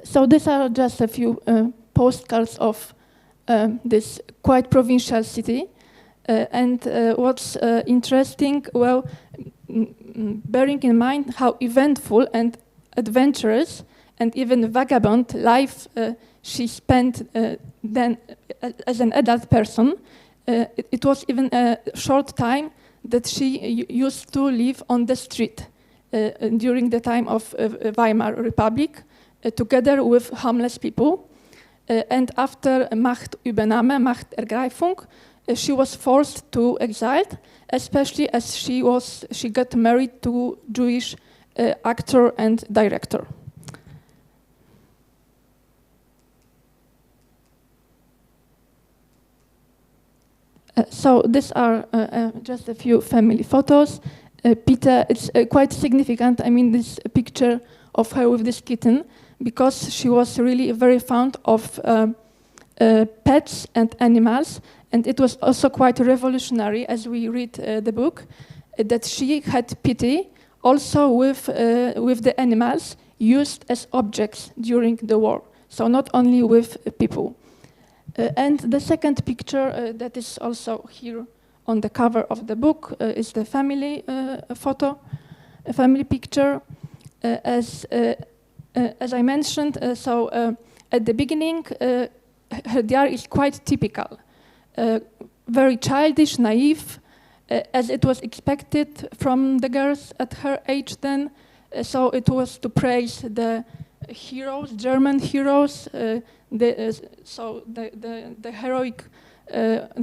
So these are just a few postcards of this quite provincial city. And what's interesting, well, bearing in mind how eventful and adventurous and even vagabond life she spent then as an adult person, it was even a short time that she used to live on the street during the time of Weimar Republic, together with homeless people. And after Machtübernahme, Machtergreifung, she was forced to exile, especially as she got married to Jewish actor and director. So these are just a few family photos. Peter, it's quite significant. I mean, this picture of her with this kitten, because she was really very fond of pets and animals. And it was also quite revolutionary, as we read the book, that she had pity also with the animals used as objects during the war. So not only with people. And the second picture that is also here on the cover of the book is the family photo, a family picture. As I mentioned, so at the beginning, her diary is quite typical. Very childish, naive, as it was expected from the girls at her age then. So it was to praise the heroes, German heroes, the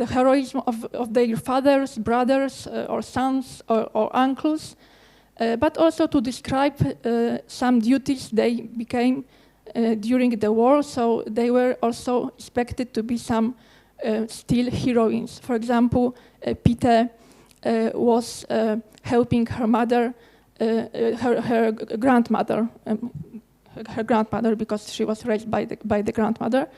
heroism of their fathers, brothers, or sons, or uncles, but also to describe some duties they became during the war. So they were also expected to be some still heroines. For example, Peter was helping her mother, her grandmother, because she was raised by the grandmother,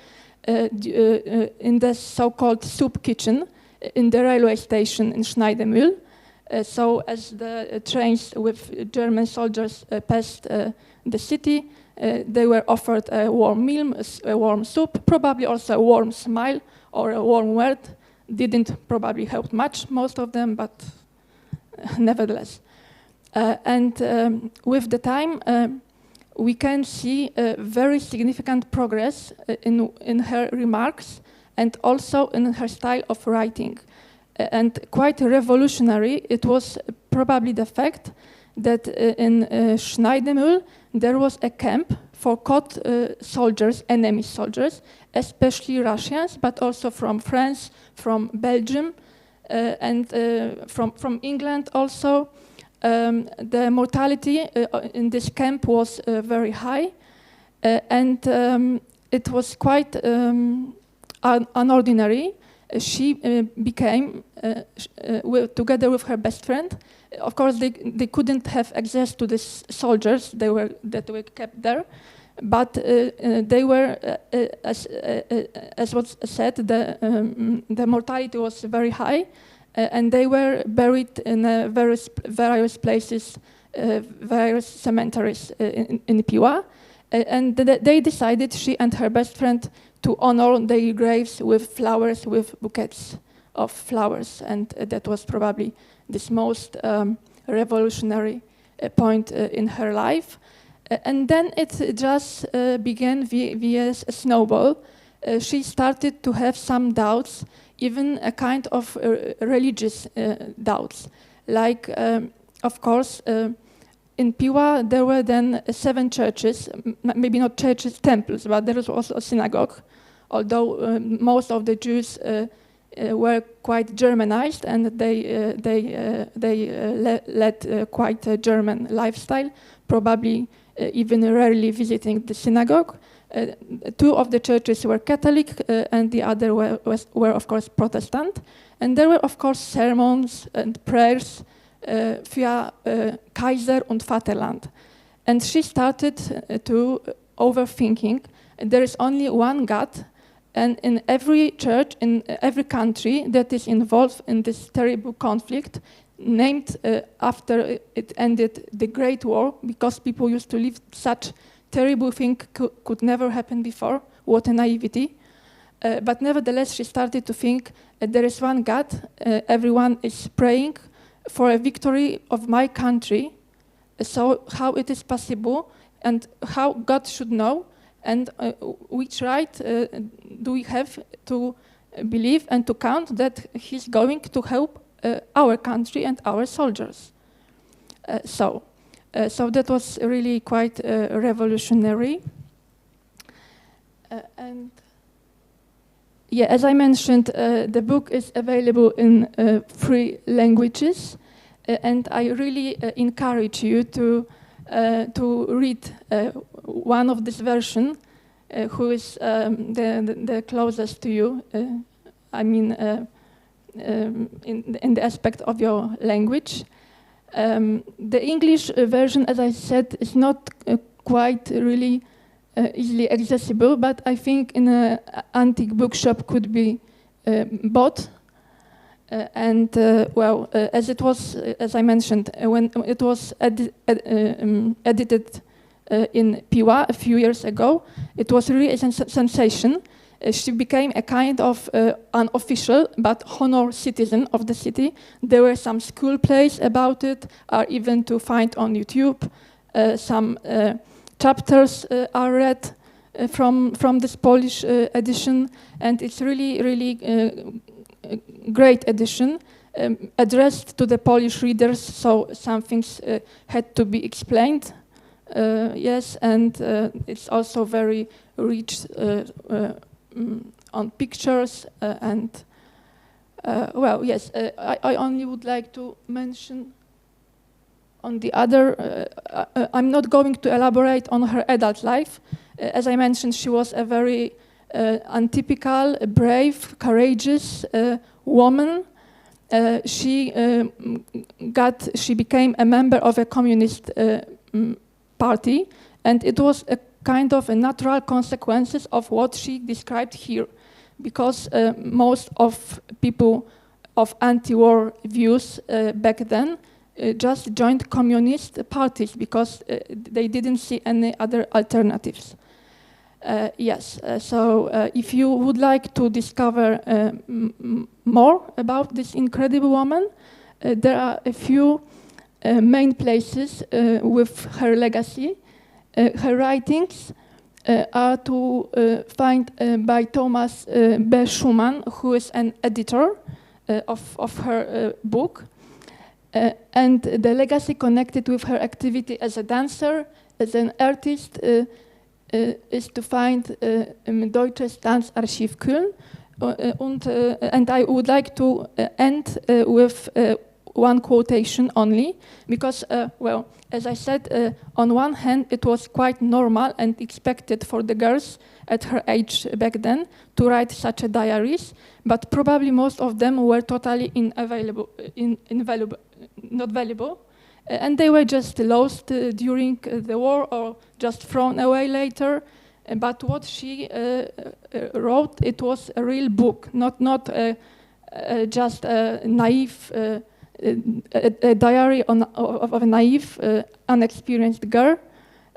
in the so-called soup kitchen in the railway station in Schneidemühl. So as the trains with German soldiers passed the city, they were offered a warm meal, a warm soup, probably also a warm smile or a warm word. Didn't probably help much, most of them, but nevertheless. And with the time, we can see very significant progress in her remarks and also in her style of writing. And quite revolutionary, it was probably the fact that in Schneidemühl there was a camp for caught soldiers, enemy soldiers, especially Russians, but also from France, from Belgium, and from England also. The mortality in this camp was very high, and it was quite unordinary. She became, together with her best friend, of course they couldn't have access to these soldiers that were kept there, but they were, as was said, the mortality was very high, and they were buried in various places, various cemeteries in Piła, and they decided, she and her best friend, to honor their graves with flowers, with bouquets of flowers, and that was probably this most revolutionary point in her life. And then it just began via a snowball. She started to have some doubts, even a kind of religious doubts. Like, of course, in Piła there were then 7 churches, maybe not churches, temples, but there was also a synagogue, although most of the Jews were quite Germanized and they led quite a German lifestyle, probably even rarely visiting the synagogue. 2 of the churches were Catholic and the other were of course Protestant. And there were of course sermons and prayers für Kaiser und Vaterland. And she started to overthinking. There is only one God, and in every church, in every country that is involved in this terrible conflict, named after it ended the Great War, because people used to live such terrible thing could never happen before. What a naivety. But nevertheless, she started to think there is one God, everyone is praying for a victory of my country, so how it is possible and how God should know, and which right do we have to believe and to count that he's going to help our country and our soldiers. So that was really quite revolutionary. And yeah, as I mentioned, the book is available in 3 languages, and I really encourage you to read one of this version, who is the closest to you. I mean, in the aspect of your language. The English version, as I said, is not quite really easily accessible, but I think in an antique bookshop could be bought. As it was, as I mentioned, when it was edited in Piła a few years ago, it was really a sensation. She became a kind of unofficial but honor citizen of the city. There were some school plays about it, or even to find on YouTube. Some chapters are read from this Polish edition, and it's really great edition addressed to the Polish readers. So some things had to be explained. Yes, and it's also very rich on pictures yes. I only would like to mention on the other. I'm not going to elaborate on her adult life. As I mentioned, she was a very untypical, brave, courageous woman. She became a member of a communist party, and it was a kind of a natural consequences of what she described here, because most of people of anti-war views back then just joined communist parties because they didn't see any other alternatives. If you would like to discover more about this incredible woman, there are a few main places with her legacy. Her writings are to find by Thomas B. Schumann, who is an editor of her book. And the legacy connected with her activity as a dancer, as an artist, is to find Deutsches Tanzarchiv Köln. And I would like to end with one quotation only, because, as I said, on one hand, it was quite normal and expected for the girls at her age back then to write such a diaries, but probably most of them were totally not valuable, and they were just lost during the war or just thrown away later. But what she wrote, it was a real book, not just a naive a diary of a naive, unexperienced girl.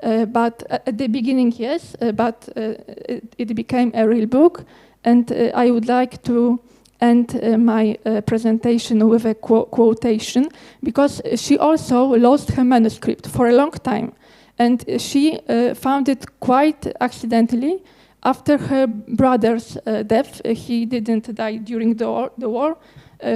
But at the beginning, yes, but it became a real book. And I would like to end my presentation with a quotation, because she also lost her manuscript for a long time. And she found it quite accidentally after her brother's death, he didn't die during the war,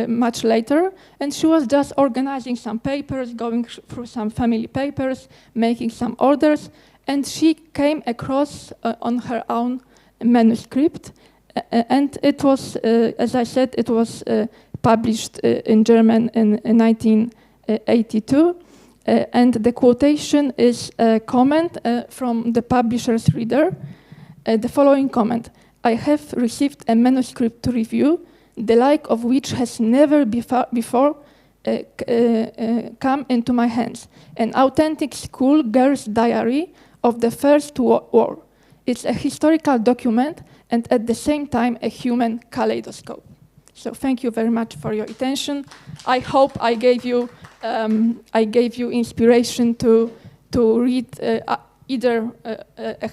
much later, and she was just organizing some papers, going through some family papers, making some orders, and she came across on her own manuscript, and it was, as I said, it was published in German in 1982, and the quotation is a comment from the publisher's reader. The following comment: "I have received a manuscript to review, the like of which has never before come into my hands. An authentic schoolgirl's diary of the First War. It's a historical document and at the same time a human kaleidoscope." So thank you very much for your attention. I hope I gave you inspiration to read either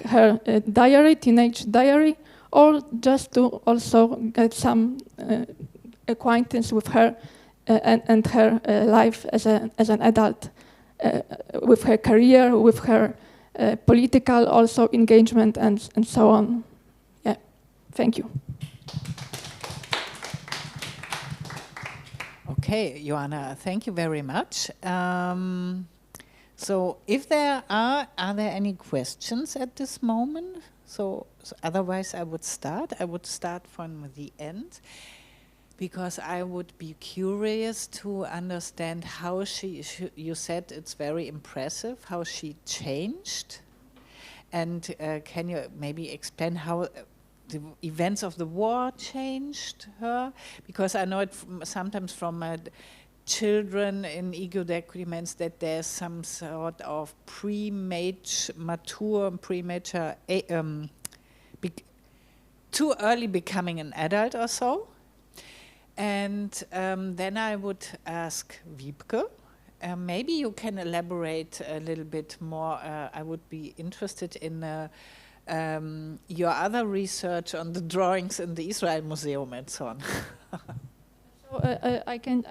her diary, teenage diary, or just to also get some acquaintance with her and her life as an adult, with her career, with her political also engagement and so on. Yeah, thank you.
Okay, Joanna, thank you very much. So if there are there any questions at this moment? So otherwise I would start. I would start from the end, because I would be curious to understand how you said it's very impressive, how she changed. And can you maybe explain how the events of the war changed her? Because I know it sometimes from children in EU documents that there's some sort of premature, too early becoming an adult or so. And then I would ask Wiebke, maybe you can elaborate a little bit more. I would be interested in your other research on the drawings in the Israel Museum and so on.
So I can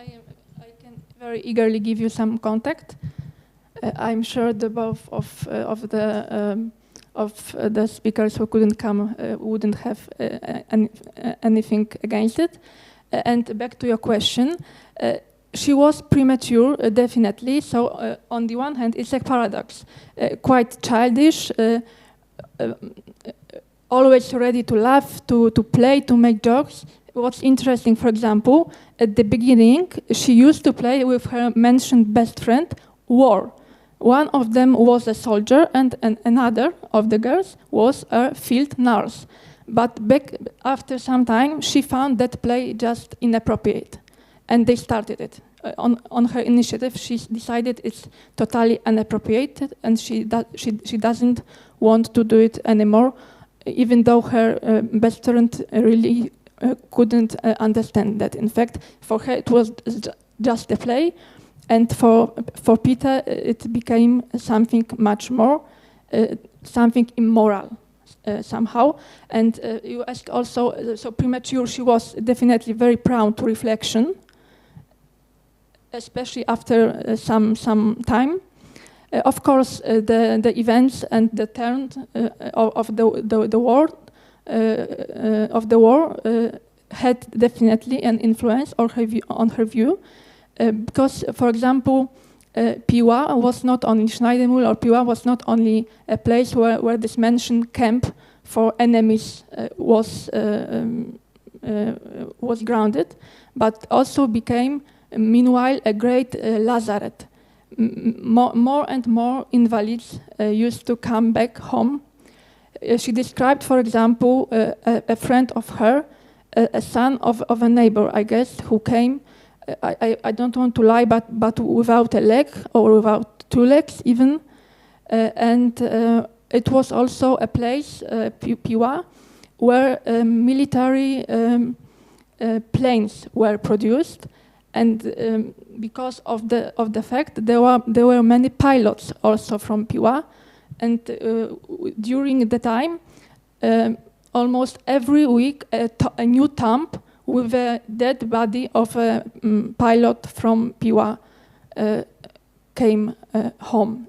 very eagerly give you some contact. I'm sure the both of the speakers who couldn't come wouldn't have anything against it. And back to your question, she was premature, definitely. So on the one hand, it's a paradox, quite childish, always ready to laugh, to play, to make jokes. What's interesting, for example, at the beginning, she used to play with her mentioned best friend, War. One of them was a soldier, and another of the girls was a field nurse. But back after some time, she found that play just inappropriate, and they started it. On her initiative, she decided it's totally inappropriate, and she doesn't want to do it anymore, even though her best friend really couldn't understand that. In fact, for her it was just a play, and for Peter it became something much more, something immoral somehow. And you asked also, so premature, she was definitely very prone to reflection, especially after some time. Of course, the events and the turn of the war had definitely an influence on her view, because, for example, Piła was not only Schneidemühl, or Piła was not only a place where this mentioned camp for enemies was grounded, but also became, meanwhile, a great lazaret. More and more invalids used to come back home. She described, for example, a friend of her, a son of a neighbor, I guess, who came, I don't want to lie, but without a leg, or without two legs even. And it was also a place, Piła, where military planes were produced. And because of the fact there were many pilots also from Piła, and during the time, almost every week a new tomb with a dead body of a pilot from Piła came home.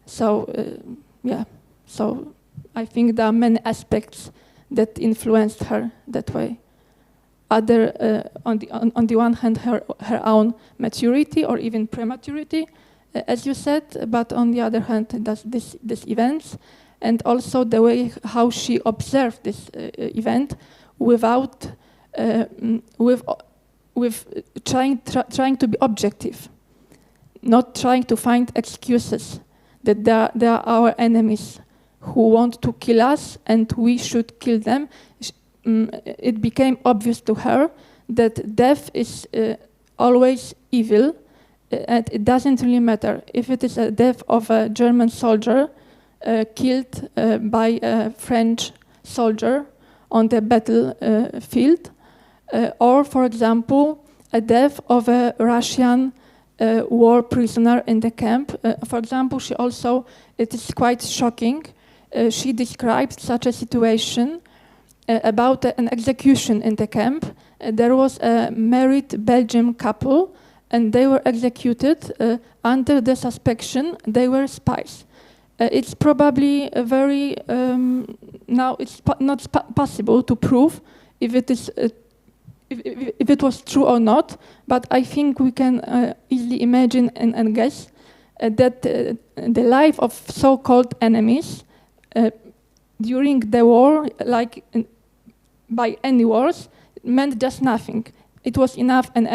So yeah, so I think there are many aspects that influenced her that way. Other, on the one hand, her own maturity or even prematurity, as you said, but on the other hand, these events, and also the way how she observed this event without with trying to be objective, not trying to find excuses that they are our enemies who want to kill us and we should kill them. It became obvious to her that death is always evil, and it doesn't really matter if it is a death of a German soldier killed by a French soldier on the battlefield, or, for example, a death of a Russian war prisoner in the camp. For example, it is quite shocking, she described such a situation about an execution in the camp. There was a married Belgian couple, and they were executed under the suspicion they were spies. It's probably a very now it's not possible to prove if it is if it was true or not, but I think we can easily imagine and guess that the life of so-called enemies during the war, by any wars, meant just nothing. It was enough an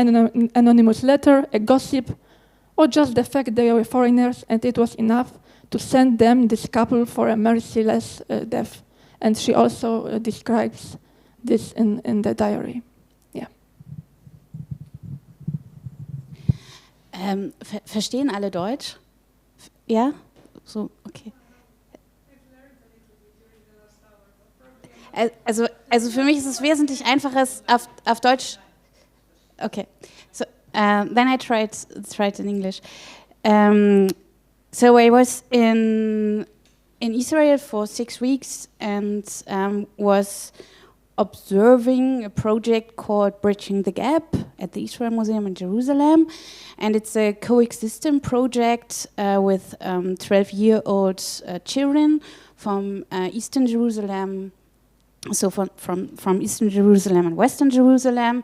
anonymous letter, a gossip, or just the fact they were foreigners, and it was enough to send them, this couple, for a merciless death. And she also describes this in the diary. Yeah.
Verstehen alle Deutsch? Ja? So, okay. Also für mich ist es wesentlich einfacher, auf Deutsch. Okay, so then I tried in English. So I was in Israel for 6 weeks and was observing a project called Bridging the Gap at the Israel Museum in Jerusalem, and it's a coexistence project with 12-year-old children from Eastern Jerusalem. So from Eastern Jerusalem and Western Jerusalem,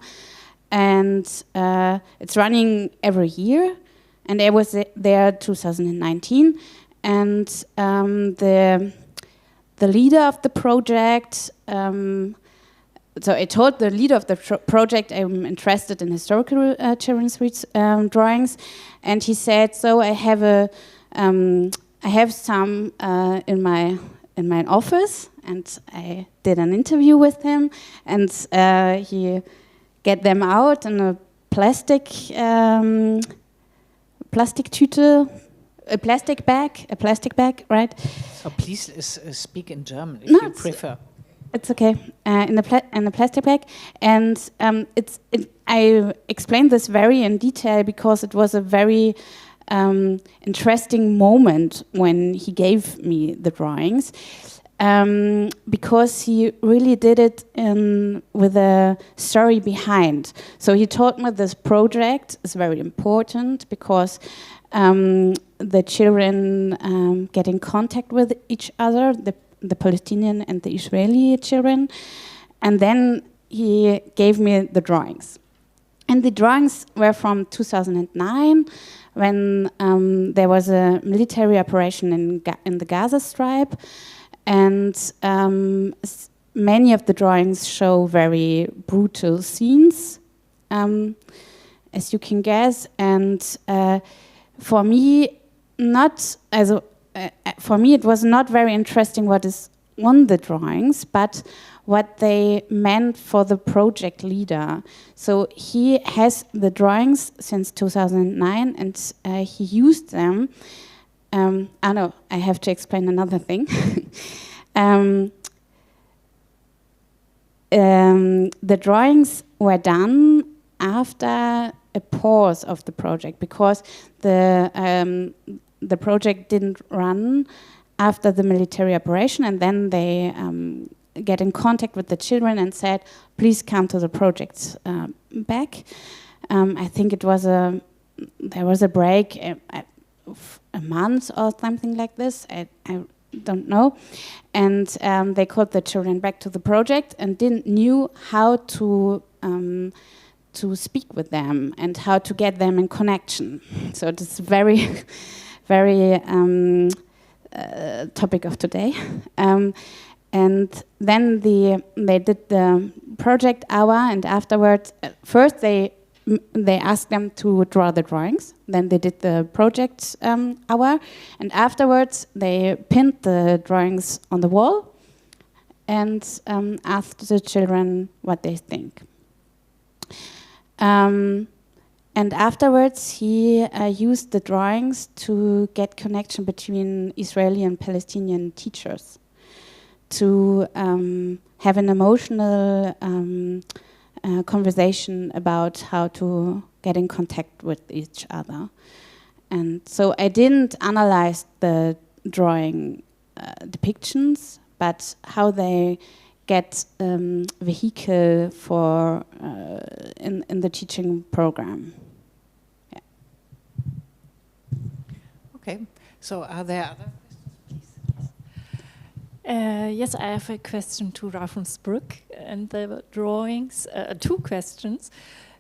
and it's running every year. And I was there 2019, and the leader of the project. So I told the leader of the project I'm interested in historical children's drawings, and he said, "So I have some in my office." And I did an interview with him, and he get them out in a plastic tüte, a plastic bag, right?
So please speak in German if you prefer.
It's okay. In a plastic bag, and I explained this very in detail because it was a very interesting moment when he gave me the drawings. Because he really did it with a story behind. So he told me this project is very important because the children get in contact with each other, the Palestinian and the Israeli children. And then he gave me the drawings. And the drawings were from 2009, when there was a military operation in the Gaza Strip. And many of the drawings show very brutal scenes, as you can guess. And for me, it was not very interesting what is on the drawings, but what they meant for the project leader. So he has the drawings since 2009, and he used them. No, I have to explain another thing. The drawings were done after a pause of the project because the project didn't run after the military operation, and then they get in contact with the children and said, "Please come to the project back." I think there was a break. A month or something like this. I don't know. And they called the children back to the project and didn't knew how to speak with them and how to get them in connection. So it's very, very topic of today. And then they did the project hour, and afterwards, first they asked them to draw the drawings. Then they did the project hour, and afterwards they pinned the drawings on the wall and asked the children what they think. And afterwards, he used the drawings to get connection between Israeli and Palestinian teachers, to have an emotional conversation about how to get in contact with each other. And so I didn't analyze the drawing depictions, but how they get vehicle for in the teaching program. Yeah.
Okay, so are there other questions, please?
Yes, I have a question to Ravensbrück and the drawings. Two questions.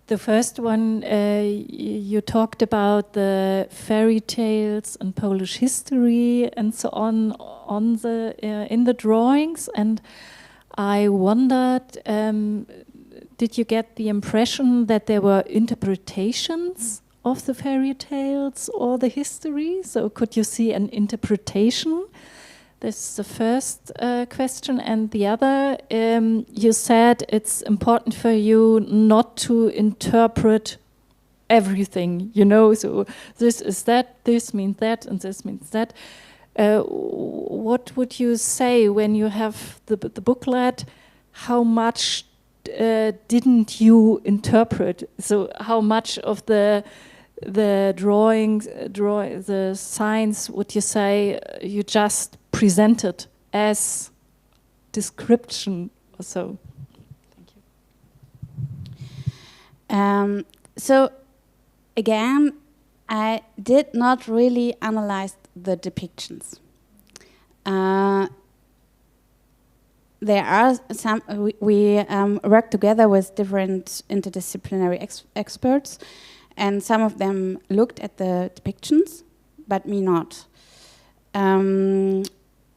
The first one, you talked about the fairy tales and Polish history and so on the in the drawings, and I wondered, did you get the impression that there were interpretations of the fairy tales or the history? So could you see an interpretation? This is the first question. And the other, you said it's important for you not to interpret everything, you know, so this is that, this means that, and this means that. What would you say when you have the booklet? How much didn't you interpret? So how much of the drawings, the signs, would you say you just presented as description or so? Thank you.
So again, I did not really analyze the depictions. There are some, we work together with different interdisciplinary experts, and some of them looked at the depictions, but me not.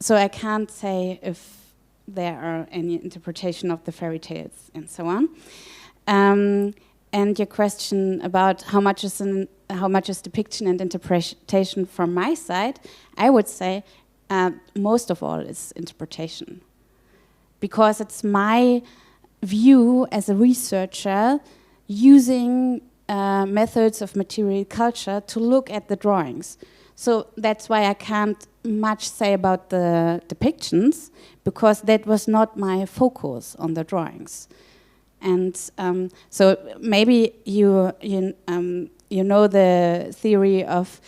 So I can't say if there are any interpretation of the fairy tales and so on. And your question about how much is depiction and interpretation from my side, I would say most of all is interpretation, because it's my view as a researcher using methods of material culture to look at the drawings. So that's why I can't much say about the depictions, because that was not my focus on the drawings. And so maybe you know the theory of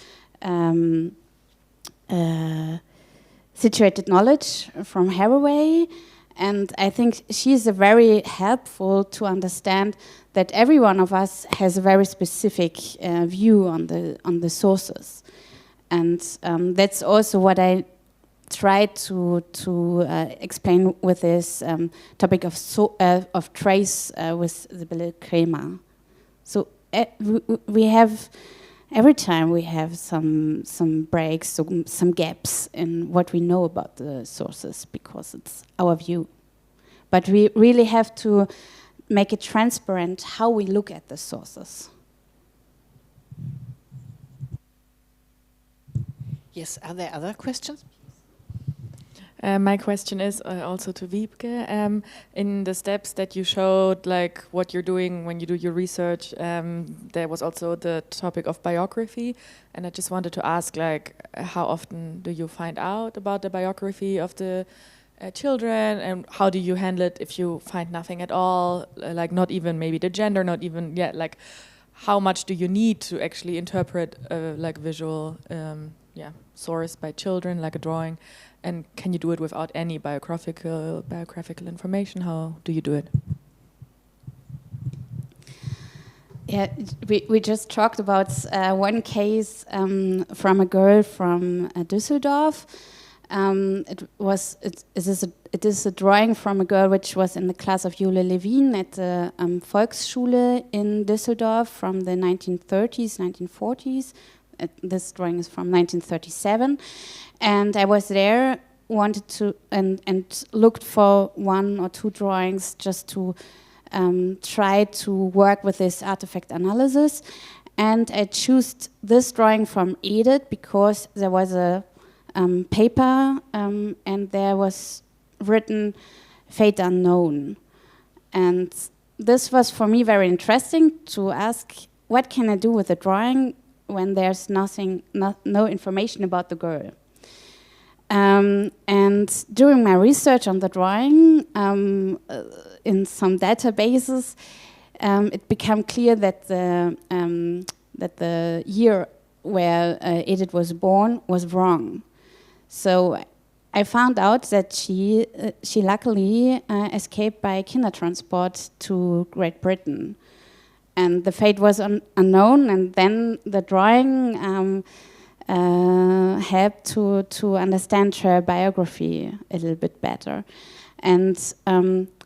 situated knowledge from Haraway, and I think she's very helpful to understand that every one of us has a very specific view on the sources, and that's also what I try to explain with this topic of trace with the Bill Kramer. So we have every time we have some breaks, some gaps in what we know about the sources, because it's our view. But we really have to make it transparent how we look at the sources.
Yes, are there other questions?
My question is also to Wiebke. In the steps that you showed, like what you're doing when you do your research, there was also the topic of biography, and I just wanted to ask, like, how often do you find out about the biography of the children, and how do you handle it if you find nothing at all, like not even maybe the gender, not even yet, like how much do you need to actually interpret like visual source by children, like a drawing? And can you do it without any biographical information? How do you do it?
Yeah, we just talked about one case from a girl from Düsseldorf. It is a drawing from a girl which was in the class of Jule Levin at the Volksschule in Düsseldorf from the 1930s, 1940s. This drawing is from 1937, and I was there, wanted to and looked for 1 or 2 drawings just to try to work with this artifact analysis, and I chose this drawing from Edith because there was a paper and there was written "Fate Unknown," and this was for me very interesting to ask, what can I do with a drawing when there's no information about the girl. And during my research on the drawing, in some databases, it became clear that the year where Edith was born was wrong. So I found out that she luckily escaped by Kindertransport to Great Britain. And the fate was unknown, and then the drawing helped to understand her biography a little bit better. And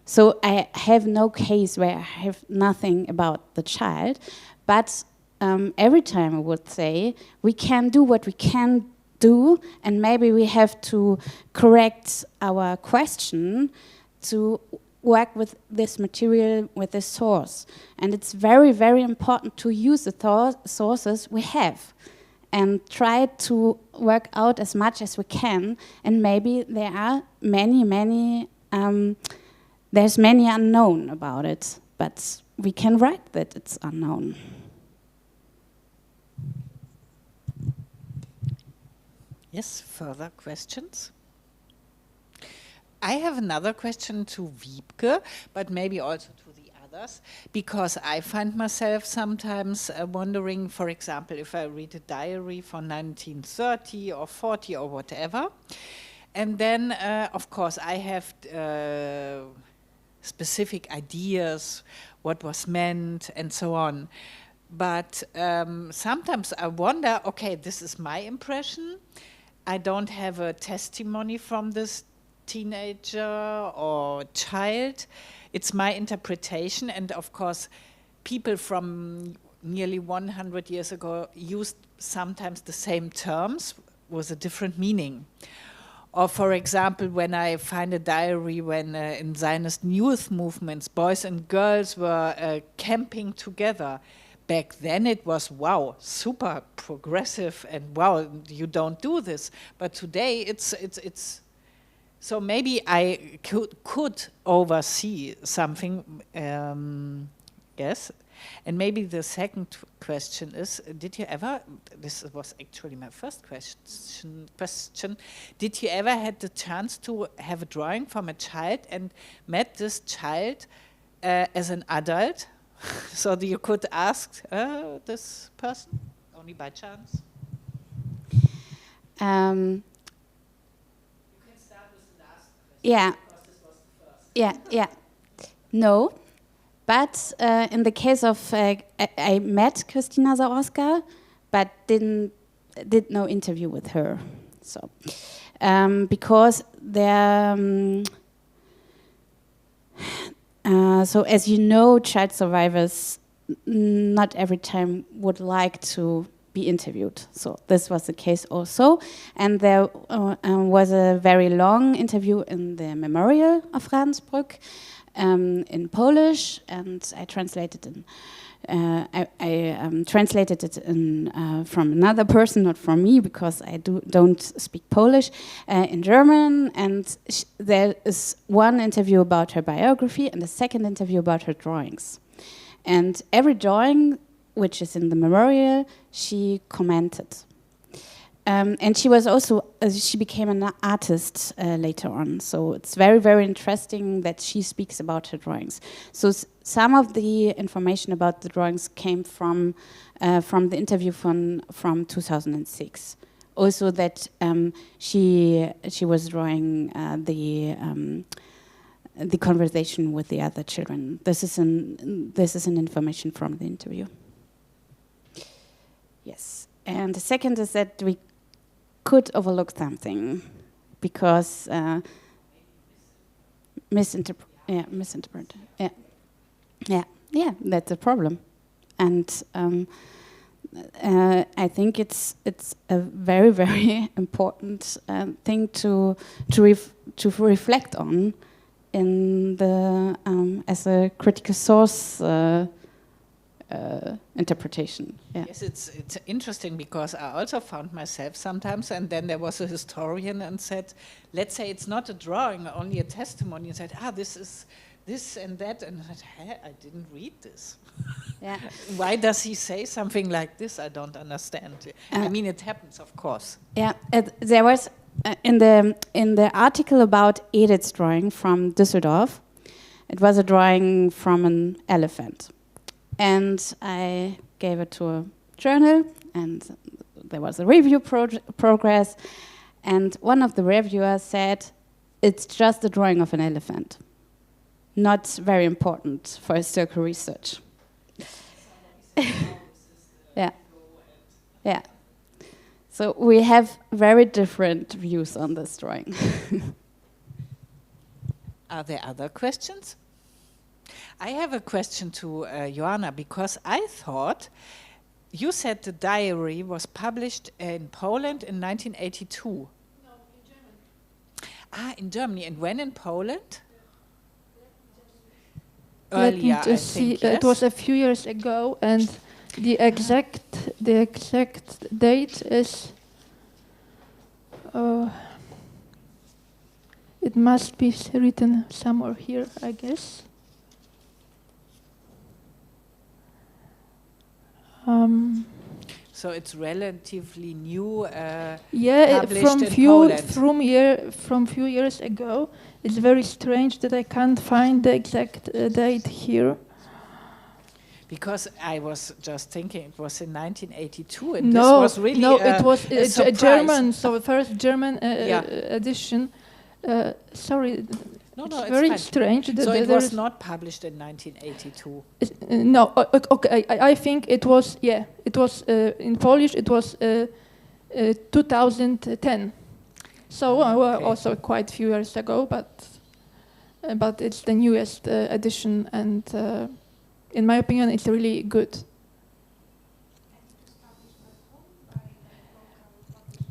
so I have no case where I have nothing about the child, but every time I would say, we can do what we can do, and maybe we have to correct our question to work with this material, with this source. And it's very, very important to use the sources we have and try to work out as much as we can. And maybe there are there's many unknown about it, but we can write that it's unknown.
Yes, further questions? I have another question to Wiebke, but maybe also to the others, because I find myself sometimes wondering, for example, if I read a diary from 1930 or 40 or whatever, and then, of course, I have specific ideas, what was meant, and so on. But sometimes I wonder, okay, this is my impression. I don't have a testimony from this teenager or child. It's my interpretation, and of course people from nearly 100 years ago used sometimes the same terms with a different meaning. Or for example, when I find a diary when in Zionist youth movements boys and girls were camping together, back then it was, wow, super progressive, and wow, you don't do this. But today it's so maybe I could oversee something, yes. And maybe the second question is, did you ever, this was actually my first question, did you ever had the chance to have a drawing from a child and met this child as an adult? So that you could ask this person, only by chance?
Yeah. Yeah. No, but in the case of I met Christina Zaorska, but did no interview with her. So because there. So as you know, child survivors not every time would like to be interviewed. So this was the case also. And there was a very long interview in the Memorial of Ravensbrück in Polish, and I translated it. I translated it from another person, not from me, because I don't speak Polish, in German. And there is one interview about her biography and a second interview about her drawings. And every drawing, which is in the memorial, she commented. And she was also, she became an artist later on. So it's very, very interesting that she speaks about her drawings. So some of the information about the drawings came from the interview from 2006. Also that she was drawing the conversation with the other children. This is an information from the interview. Yes, and the second is that we could overlook something because misinterpret. Yeah, that's a problem, and I think it's a very, very important thing to reflect on in the as a critical source interpretation. Yeah.
Yes, it's interesting because I also found myself sometimes, and then there was a historian and said, let's say it's not a drawing, only a testimony, and said, this is this and that, and I said, I didn't read this.
Yeah.
Why does he say something like this? I don't understand. I mean, it happens, of course.
Yeah, there was in the article about Edith's drawing from Düsseldorf. It was a drawing from an elephant, and I gave it to a journal, and there was a review progress, and one of the reviewers said, "It's just a drawing of an elephant. Not very important for historical research." Yeah. So we have very different views on this drawing.
Are there other questions? I have a question to Joanna, because I thought you said the diary was published in Poland in 1982.
No, in Germany.
In Germany. And when in Poland?
Let me
Earlier, I
just see.
think, yes?
It was a few years ago, and the exact date is. It must be written somewhere here, I guess.
So it's relatively new.
Published
from
few years ago. It's very strange that I can't find the exact date here.
Because I was just thinking it was in 1982, and this was really
it was
a
German. So first German edition. Sorry.
No,
it's
it's
very
fine.
strange.
So it was not published in 1982.
No, okay. I think it was. Yeah, it was in Polish. It was 2010. So
Okay.
also quite a few years ago, but it's the newest edition, and in my opinion, it's really good.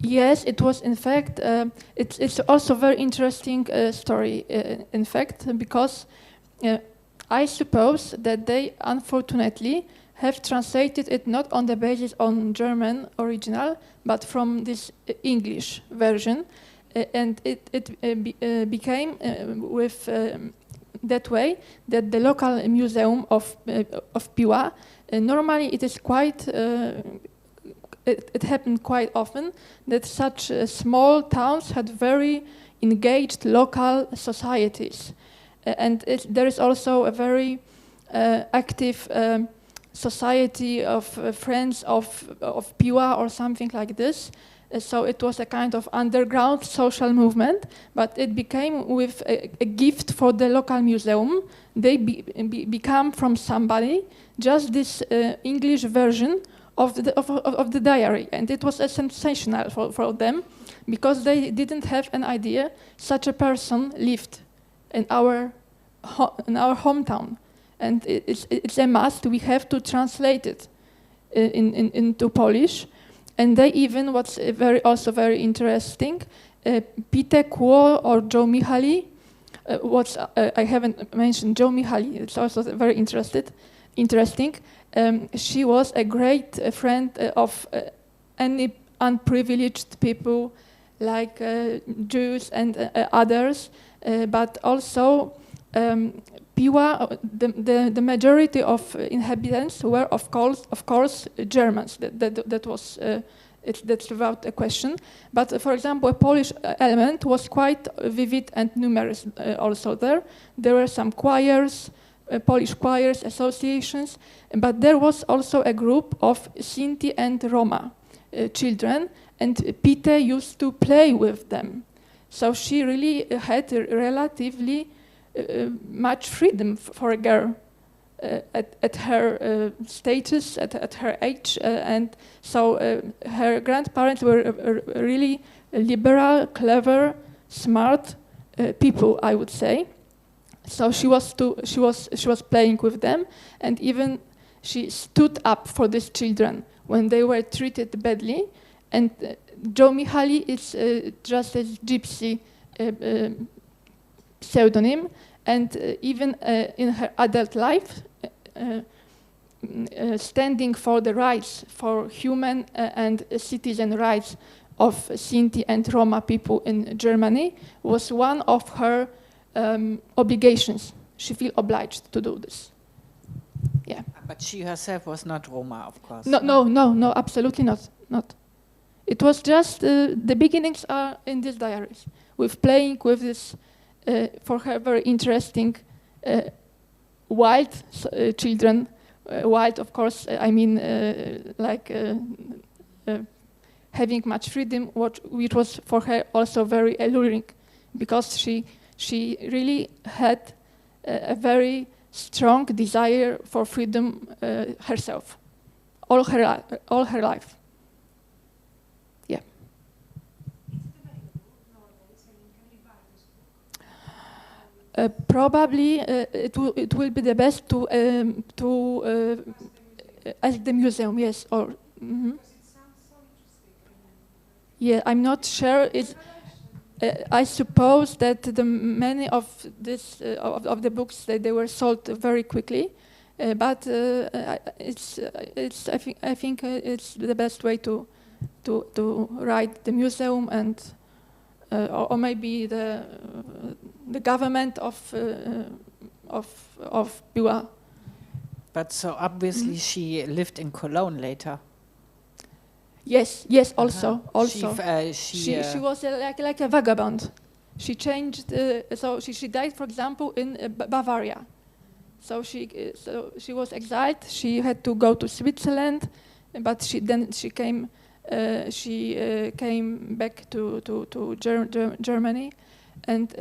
Yes, it was. In fact, it's also very interesting story. In fact, because I suppose that they unfortunately have translated it not on the basis on German original, but from this English version, and it became with that way that the local museum of Piła normally it is quite. It happened quite often that such small towns had very engaged local societies. And there is also a very active society of friends of Piła or something like this. So it was a kind of underground social movement, but it became with a gift for the local museum. They become from somebody just this English version of the diary, and it was sensational for them because they didn't have an idea such a person lived in our hometown, and it's a must. We have to translate it into Polish, and they even what's also very interesting. Pite Kło or Joe Michali, I haven't mentioned Joe Michali. It's also very interesting. She was a great friend of any unprivileged people like Jews and others, but also Piła, the majority of inhabitants were of course Germans. That was that's without a question. But for example, a Polish element was quite vivid and numerous also there. There were some choirs. Polish choirs, associations, but there was also a group of Sinti and Roma children, and Pite used to play with them. So she really had relatively much freedom for a girl at her status, at her age, and so her grandparents were really liberal, clever, smart people, I would say. So she was playing with them, and even she stood up for these children when they were treated badly. And Joe Mihaly is just a gypsy pseudonym, and even in her adult life, standing for the rights, for human and citizen rights of Sinti and Roma people in Germany was one of her obligations. She felt obliged to do this. Yeah.
But she herself was not Roma, of course.
No, absolutely not. It was just the beginnings are in these diaries, with playing with this, for her, very interesting wild children. Wild, of course, I mean, having much freedom, which was for her also very alluring, because she really had a very strong desire for freedom herself, all her life. Yeah. Probably it will be the best to ask the museum, yes, or. Mm-hmm. Yeah, I'm not sure. I suppose that many of this of the books they were sold very quickly, but I think it's the best way to write the museum and or maybe the government of Piła.
But so obviously she lived in Cologne later.
Yes, also. She was like a vagabond. She changed, so she died, for example, in Bavaria. So she was exiled. She had to go to Switzerland, but she came back to Germany, and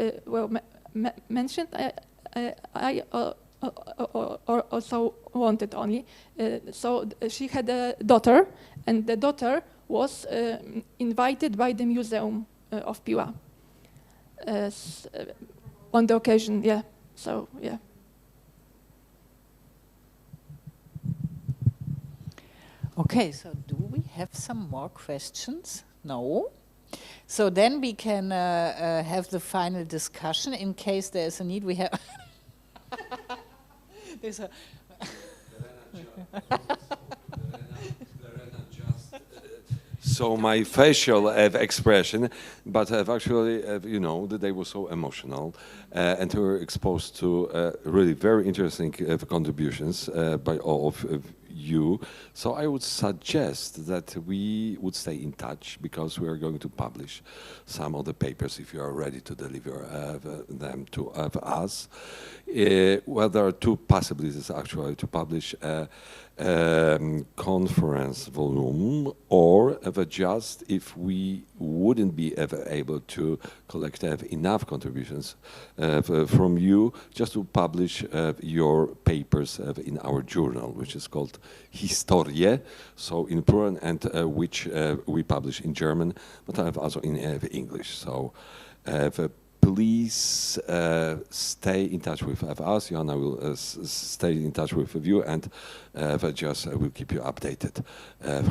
mentioned. I also wanted only. So she had a daughter, and the daughter was invited by the museum of Piła on the occasion. Yeah. So yeah.
Okay, so do we have some more questions? No. So then we can have the final discussion in case there is a need. We have. There's a.
So my facial expression, but actually, that they were so emotional, and they were exposed to really very interesting contributions by all of you. So I would suggest that we would stay in touch, because we are going to publish some of the papers if you are ready to deliver them to us. Well, there are two possibilities actually: to publish a conference volume, or just if we wouldn't be ever able to collect enough contributions from you, just to publish your papers in our journal, which is called Historie, so in plural, and which we publish in German, but also in English. So please stay in touch with us. Joanna will stay in touch with you, and just will keep you updated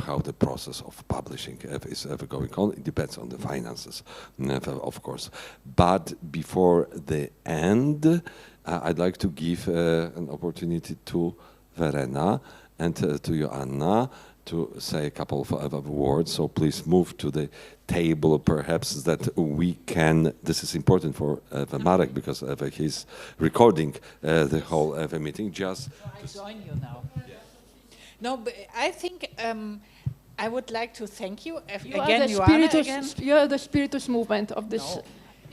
how the process of publishing is going on. It depends on the finances, of course. But before the end, I'd like to give an opportunity to Verena and to Joanna to say a couple of words. So please move to the table, perhaps, that we can. This is important for Marek, because he's recording the whole meeting. Just
I join you now. Yeah. No, but I think I would like to thank you again, Joanna.
You are the spiritus movement of this.
No.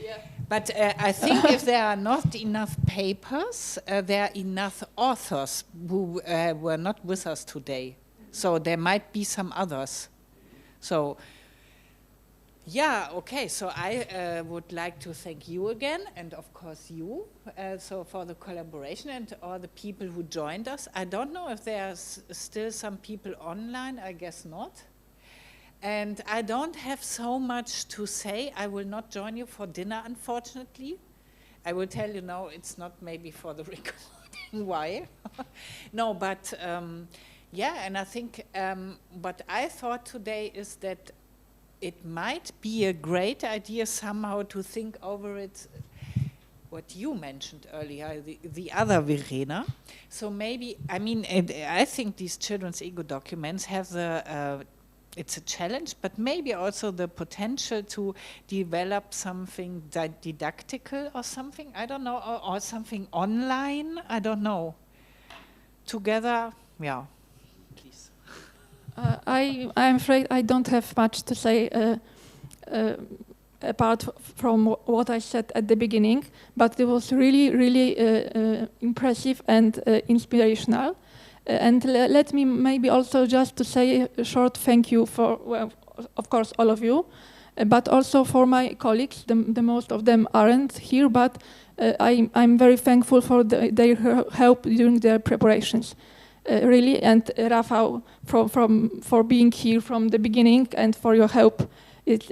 Yeah. But I think if there are not enough papers, there are enough authors who were not with us today. So there might be some others. So, yeah, okay. So I would like to thank you again, and of course you, so for the collaboration and all the people who joined us. I don't know if there's still some people online. I guess not. And I don't have so much to say. I will not join you for dinner, unfortunately. I will tell you now, it's not maybe for the recording why. No, but yeah, and I think what I thought today is that it might be a great idea somehow to think over it, what you mentioned earlier, the other Verena. So maybe, I mean, I think these children's ego documents have the, it's a challenge, but maybe also the potential to develop something didactical or something, I don't know, or something online, I don't know. Together, yeah, please.
I'm afraid I don't have much to say apart from what I said at the beginning, but it was really, really impressive and inspirational. And let me maybe also just to say a short thank you for, well, of course, all of you, but also for my colleagues. The most of them aren't here, but I'm very thankful for their help during their preparations. Really, and Rafał for being here from the beginning and for your help.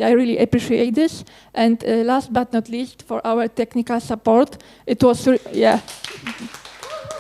I really appreciate this. And last but not least, for our technical support, it was yeah.